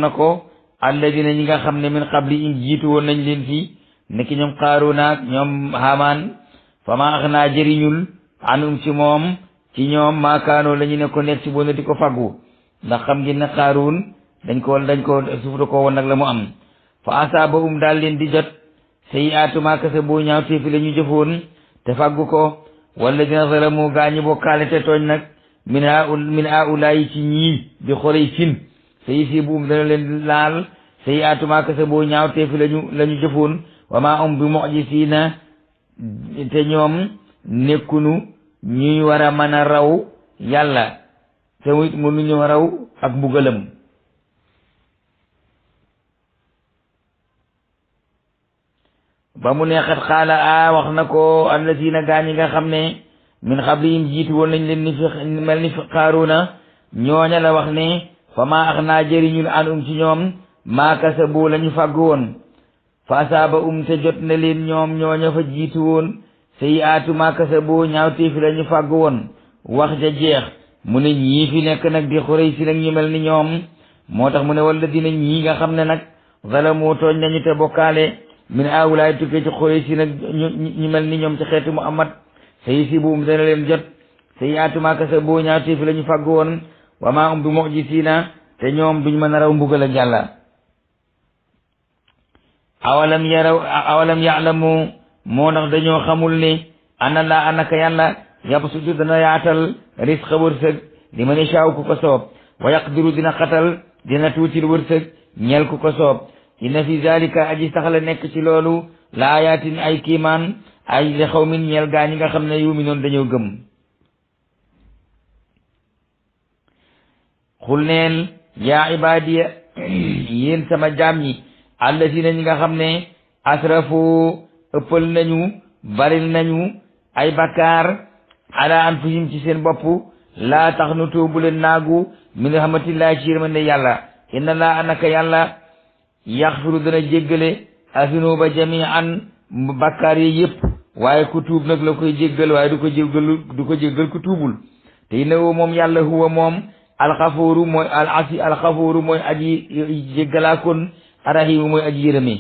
na ko alladina ñi nga xam ne min qabli in jiitu woon nañ leen fii nekki ñoom Qaaruun ak ñoom Haamaan fa ma ax naa jëriñul anum ci moom ci ñoom maakaanoo la ñu ne ko nekk ci bona di ko faggu ndax xam ngeen ne Qaaruun dañ ko suuf da ko woon nag la mu am fa asaaba daal leen di jot sayyi'aatu maa kasabuu ñaawteef la ñu jëfoon te faggu ko walladina zalamu gaañi bokkaale te tooñ nag min haa'ulaa'i ci ñii di Quraysin sayusiibuhum dana leen laal sayyi'aatu maa kasabuu ñaawteef la ñu jëfoon wa maa hum bi mu'jiziina te ñoom nekkunu ñuy war a mën a raw yàlla te it mënuñu raw ak mbugalam ba mu neexat xaala wax na ko allazina gaañi nga xam ne min qablihim jiitu woon nañ leen ni fi mel ni fi Qaaruuna ñooña la wax ne fa maa ax naa jëriñul an ci ñoom maa kasabu la ñu fàggu woon fa asaaba te jot na leen ñoom ñooña fa jiitu woon sayyi'aatu maa kasabu ñaawteefi la ñu fàggu woon wax ja jeex mu ne ñii fi nekk nag di Quraysh nag ñu mel ni ñoom moo tax mu ne walladina ñii nga xam ne nag zalamu tooñ nañu te bokkaale min haa'ulaa'i tukkee ci Quraysh nag ñu mel ni ñoom ci xeetu Muhammad sayusiibuhum dana leen jot sayyi'aatu maa kasabu ñaawteefi la ñu fàggu woon wa maa hum bi mu'jiziina te ñoom duñ mën a raw mbugal ak yàlla awalam ya'lamu moo tax dañoo xamul ne ana laa anaka yàlla yabsutu dana yaatal risqa wërsëg li man yashaa'u ku ko soob wa yaqdiru dina xatal dina tuutil wërsëg ñeel ku ko soob inna fi zalika aji sax la nekk ci loolu la ayatin ay kiimaan ay li xawmin ñeel gaa ñi nga xam ne yu'minuun dañoo gëm xul neel yaa ibadiya yéen sama jaam ñi allazina ñi nga xam ne asrafu ëppal nañu baril nañu ay bakkaar ala anfusihim ci seen bopp laa taxnutu bu leen naagu min rahmatillahi ci yërmande yàlla inna laa anaka yàlla yaxfiru dana jéggale azunuba jamian bakkaar yi yëpp waaye ku tuub nag la koy jéggal waaye du ko jéggal ku tuubul te innahu moom yàlla huwa moom alxafuru mooy alxafuru mooy aji jéggalaakoon arahimu mooy aji yërëme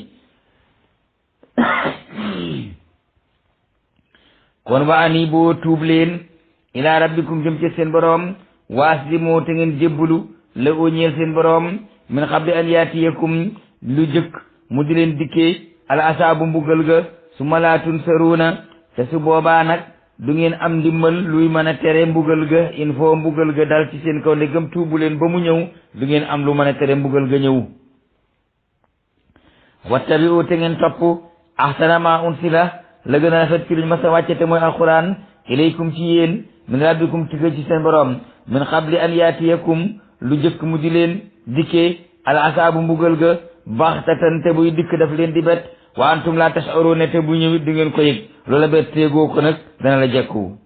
kon wa ani boo tuub leen ila rabbikum jëm ci seen boroom wa aslimu te ngeen jébbalu la oo ñeel seen boroom min qabli an yaatiyakum lu jëkk mu di leen dikkee al asaabu mbugal ga su ma tunsaruuna te su boobaa nag du ngeen am ndimbal luy mën a tere mbugal ga il faut mbugal ga dal ci seen kaw ndegam tuubu leen ba mu ñëw du ngeen am lu mën a tere mbugal ga ñëw wattabi'u te ngeen topp ahsana ma unsila la gën a rafet ci luñ mas a wàcce te mooy alquran ilaykum ci yéen min rabbikum tigga ci seen borom min qabli an yaatiyakum lu jëkk mu di leen dikkee al asaabu mbugal ga baxtatan te buy dikk daf leen di bet wa antum la tash'uruna te bu ñëwit du ngeen ko yëg loola bet teegoo ko nag dana la jekku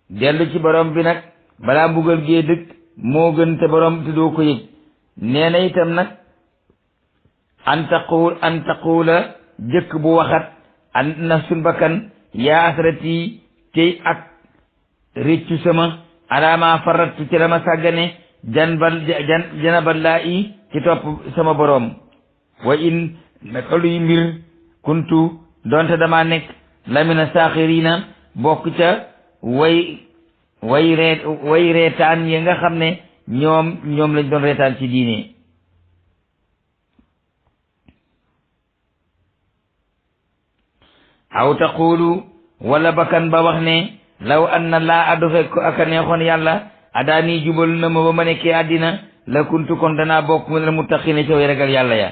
dellu ci borom bi nag balaa mbugal gee dëkk moo gën te borom te doo ko yëg nee na itam nag an taqula jëkk bu waxat an nafsun bakkan yaa asrati tey ak réccu sama alaama farattu ci la ma sàggane janabal laa i ci topp sama boroom wa in naka luy mbir kuntu donte dama nekk lamina saaxirina bokk ca way reetaan yi nga xam ne ñoom lañ doon reetaan ci diine aw taqulu wala bakkan ba wax ne law anna laa adu fekk aka neexoon yàlla adaani jubal na ma ba ma nekkee àddina la kuntu kon danaa bokk mu ne muttaqina ca way ragal yàlla ya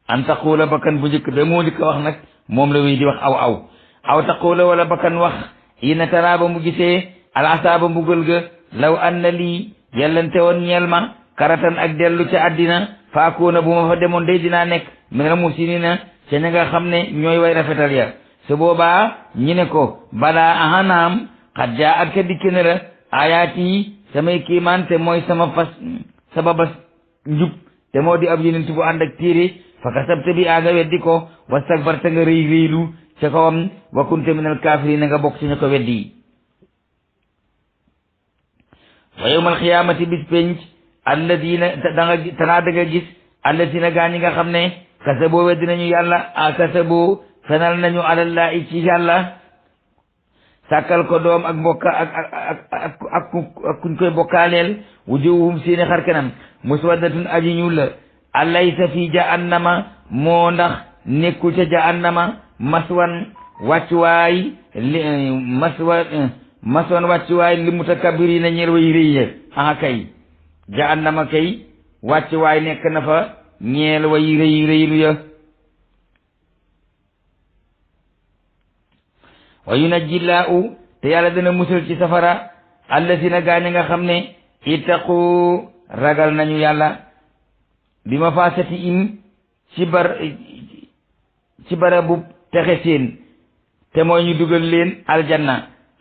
an taqula bakkan bu njëkk ba moo di ko wax nag moom la wéy di wax aw taqula wala bakkan wax ina taraa ba mu gisee alasaaba mbugal ga law anna lii yàllante woon ñeel ma karatan ak dellu ca àddina faakoona bu ma fa demoon day dinaa nekk minal muhsinina ca ña nga xam ne ñooy way rafetal ya su boobaa ñi ne ko balaa ahanaam xat jaa at ka dikki ne la ayaat yi samay kiimaan te mooy sama bas njub te moo di ab yonent bu ànd ak téere fa kasabta bi nga weddi ko wastakbarta nga rëy rëylu ca kawam wa kunta minal kaafiriina nga bokk ci ñu ko weddi wa yawmal xiyaamati bis penc alladina tanaa dëgga gis alladina gaa ñi nga xam ne kasaboo weddi nañu yàlla a kasaboo fenal nañu alallahi ci yàlla sàkkal ko doom ak mbokka ak kuñ koy bokkaaleel wujuhum seeni xar kanam muswaddatun aji ñuul la alaysa fi jahannama moo ndax nekkul ca jahannama maswan wàccuwaay li mutakabbirina ñeel way rëy ya aha kay jahannama kay wàccuwaay nekk na fa ñeel way rëylu ya wa yunajjillahu te yàlla dana musal ci safara allazina gaañ nga xam ne ittaqu ragal nañu yàlla bi ma faasati im ci barabu texe seen te mooy ñu dugal leen aljanna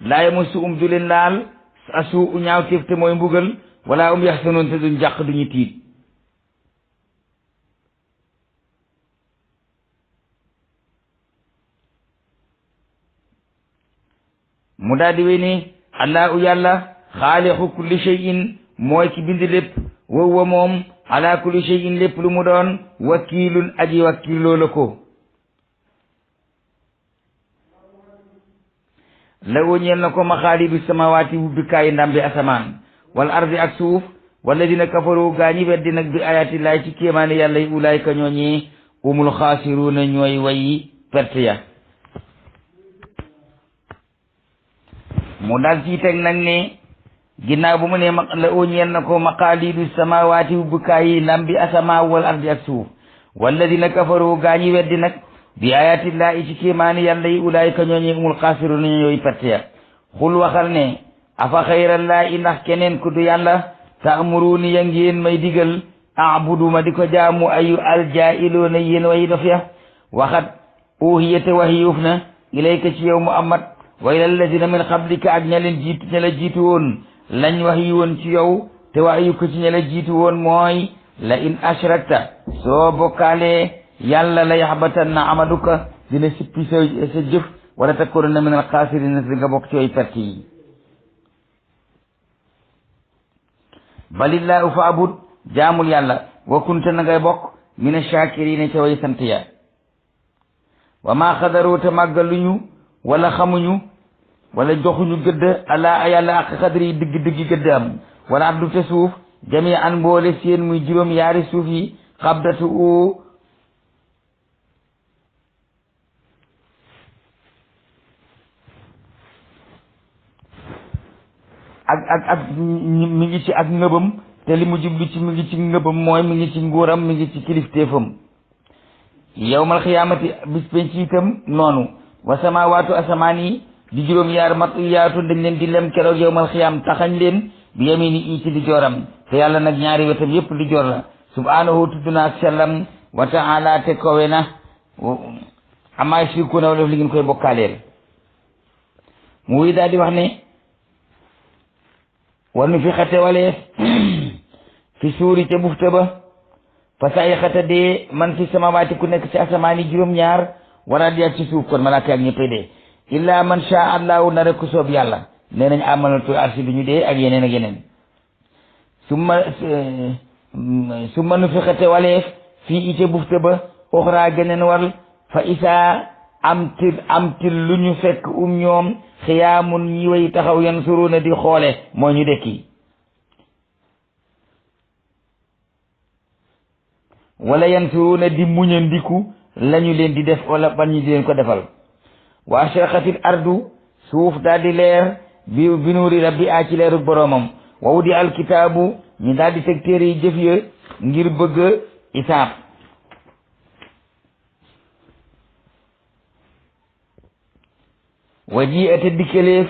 laa yamassuhum du leen laal asuu ñaawteef te mooy mbugal wala yaxzanoon te duñ jàq duñu tiit mu daal di wéy ne allahu yàlla xaalixu kulli shay'in mooy ki bind lépp wa huwa moom ala kulli shay'in lépp lu mu doon wakiilun aji wakiiloo la ko la woñeel na ko maxaalidu samawaati wubbikaayi ndambi asamaan wal ardi ak suuf walladina kafaru gaa ñi weddi nag bi ayaatillahi ci kéemaane yàlla yi ulaayka ñooñi umul xaasiruuna ñooy wayi perte ya mu dal ci teg nag ne ginnaaw bu mu ne la oñeel na ko maqaalidu samawaati wubbikaayi ndambi asamaan wal ardi ak suuf walladina kafaru gaa ñi weddi nag bi ayatillahi ci kéemaani yàlla yi ulaayika ñooñu umul xaasiruna ñooy perte ya xul waxal ne afa xayrallaahi ndax keneen ku du yàlla ta'muruni ya ngeen may digal a'budu ma di ko jaamu ayu aljaa'iluuna yéen way dof ya waxat uhiyate waxiyuuf na ilayka ci yow Muhammad wa ilal lazina min qablika ak ña la jiitu woon lañ wax yi woon ci yow te wax yu ko ci ña la jiitu woon mooy la in ashrakta soo bokkaalee yàlla la yaxbatanna amaluka dina sippi sa jëf wala takunanna min alxaasiriina di nga bokk ci way perte yi balillaahu fa abud jaamul yàlla wa kunta na ngay bokk min ashakiriina ca way sant ya wa maa xadaroo te màggaluñu wala xamuñu wala joxuñu gëdd ala yàlla ak xadri yi digg gëdd am wala abdu te suuf jami an mboole seen muy juróom yaari suuf yi xabdatu u ak mi ngi ci ak ngëbam te li mu jublu ci mi ngi ci ngëbam mooy mi ngi ci nguuram mi ngi ci kilifteefam yawmal xiyaamati bis penc itam noonu wa samaawaatu asamaan yi di juróom yaar matwiyaatu dañ leen di lem keroog yawmal xiyaam taxañ leen bi yamini i ci di jooram te yàlla nag ñaari wetam yépp di joor la subhaanahu tudd na ak sellam wa taala te kowe na amaa yushrikuuna wala li ngeen koy bokkaaleel mu wuy daal di wax ne war nu fi xate waleef fi suuri ca bufta ba fa say xata dee man fi samawaati ku nekk ci asamaan yi juróom ñaar wara di ak ci suuf kon malaaka ak ñëppay dee illa man sha allahu na rek ku soob yàlla nee nañ amanatu arsi du ñu dee ak yeneen ak yeneen summa nu fi xate waleef fii i ca bufta ba oxraa geneen wal fa isaa am til lu ñu fekk ñoom xiyaamun ñi way taxaw yan suruuna di xoole moo ñu dekki wala yan suruuna di muñandiku lañu leen di def wala ban ñu di leen ko defal wa ashraqatil ardu suuf daal di leer bi nuuri rabbi a ci leeru boroomam wa wudi alkitaabu ñu daal di teg téere yi jëf ya ngir bëgg isaab wa ji ate dikkaleef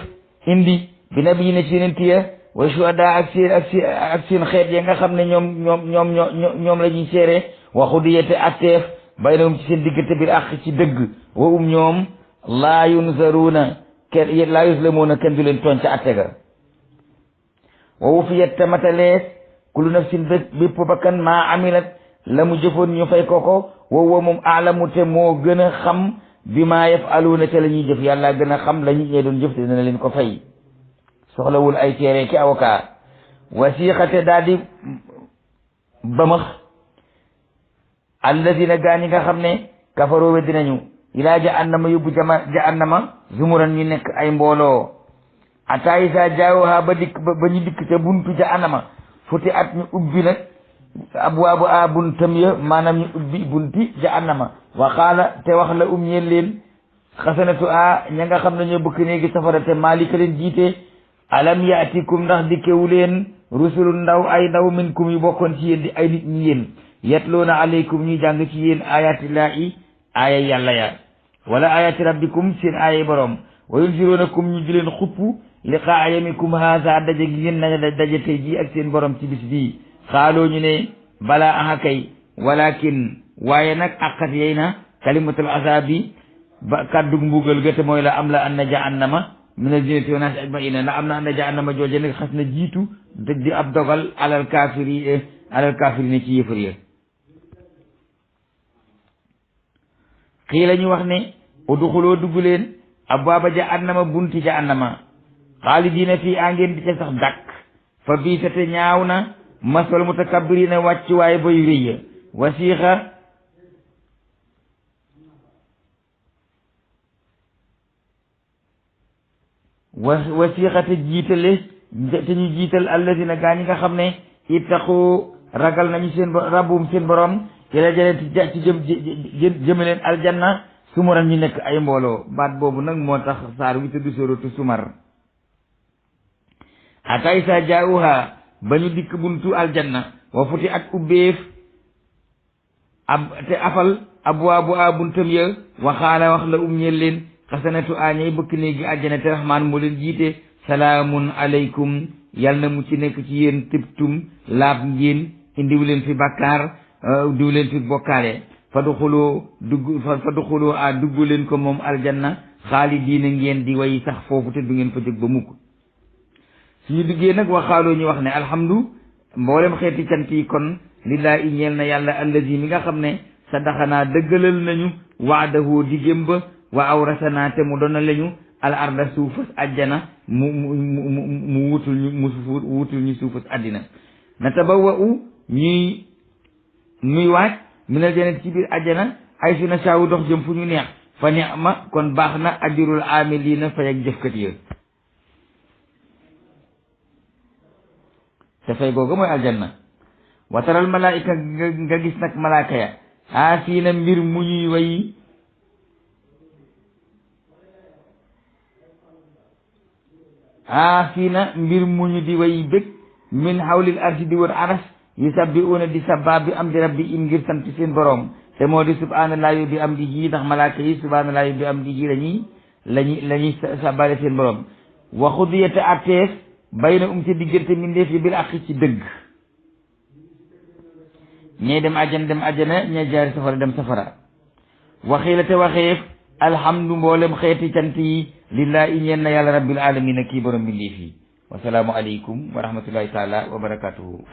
indi bi nabi na ci yeneen tiya wa shuhada ak seen xeet ya nga xam ne ñoom la ñuy seere wa xudiyate atteef baynahum ci seen diggante bir àq ci dëgg wa ñoom laa yunzaruuna laa yuslamuuna kenn du leen tooñ ca atte ga wa wufiyat tamatalees kullu nafsin bépp bakkan maa amilat la mu jëfoon ñu fay koko wa moom aalamu te moo gën a xam bi maa yafaluuna ca la ñuy jëf yàlla gën a xam la ñuy doon jëf te dina leen ko fay soxlawul ay teere ki avocat wasiqate daal di bamax alladina gaa ñi nga xam ne kafaroo we dinañu ilaa jahannama yóbbu jahannama zumuran ñu nekk ay mbooloo ata isa jaawoha ba ñu dikk ca buntu jahannama futi at ñu ubbi nag abwaabu a buntam ya maanaam ñu ubbi bunti jahannama wa qaala te wax la ñeel leen xasanatu a ña nga xam ne ñoo bëkk néegi safara te maalika leen jiite alam yaatikum ndax dikkewu leen rusulun ay ndaw minkum yu bokkoon ci yéen di ay nit ñi yéen yatloona aleykum ñuy jàng ci yéen ayatillahi aaya yàlla ya wala ayati rabbikum seen aaya borom wa yunzirunakum ñu di leen xupp liqaa yamikum haasa daje gi ngeen na daje tey ji ak seen borom ci bis bii xaaloo ñu ne balaa aha kay walakin waaye nag aqat yey na kalimatul azabi ba kàddug mbugal ga te mooy la am la anna jahannama min al-jinnati wan naasi ajmaina la am na anna jahannama jooje nag xas na jiitu di ab dogal alal kaafiri ci yëfër ya xii la ñu wax ne udxuloo dugg leen abwaaba jahannama bunti jahannama xaalidiina fii a ngeen di ca sax dàkk fa biisate ñaaw na maswal mutakabbirina wàcc waaye bayu rëy ya wasiixate jiitale te ñu jiital alladina gaa ñi nga xam ne ittaqu ragal nañu seen rabbum seen borom ila janati ci jëme leen aljanna sumuran ñu nekk ay mbooloo baat boobu nag moo tax saar wi tudd suratu sumar atay sa jaawuha ba ñu dikk buntu aljanna wa futi ak ubbeef te afal abwaabu a buntam ya waxaala wax la ñeel leen xasanatu añay bëkk néegi àjjana te rahmaan moo leen jiite salaamun aleykum yàlla na mu ci nekk ci yéen tibtum laab ngeen indiw leen fi bàkkaar diw leen fi bokkaale faduxuloo dugg leen ko moom aljanna xaalidiina ngeen di way sax foofu te du ngeen fa jóg ba mukk suñu duggee nag waxaaloo ñu wax ne alhamdu mboolem xeeti cant yi kon lillaahi ñeel na yàlla allazi mi nga xam ne sadaxanaa dëggalal nañu waadahu diggéem ba wa awrasanaa te mu doona lañu al arda suufas ajjana mu wutul ñu suufas àddina natabawwa'u ñuy waaj minal jannati ci biir ajjana ay su nasaawu dox jëm fu ñu neex fa ni'ma kon baax na ajrul aamiliina fay ak jëfkat ya te fay googu mooy aljanna wa taral malaayika nga gis nag malaaka ya aasiina mbir mu ñuy way aasiina mbir mu ñu di way bëgg min hawlil arsi di wër aras yusabbihuuna di sabba bi am di rabbihim ngir sant seen borom te moo di subhaanallaahi bi am di ji ndax malaaka yi subhaanallaahi bi am di ji lañuy sabbale seen borom wa xudiyate attees bayna ci diggante mindeef yi bil aqi ci dëgg ñee dem ajjana ñee jaari safara dem safara waxiila te waxeef alhamdu mboolem xeeti cant yi lillahi ñeen na yàlla rabbil alamina kii borom mindeef yi wasalaamu aleykum wa rahmatullahi taala wa barakatuhu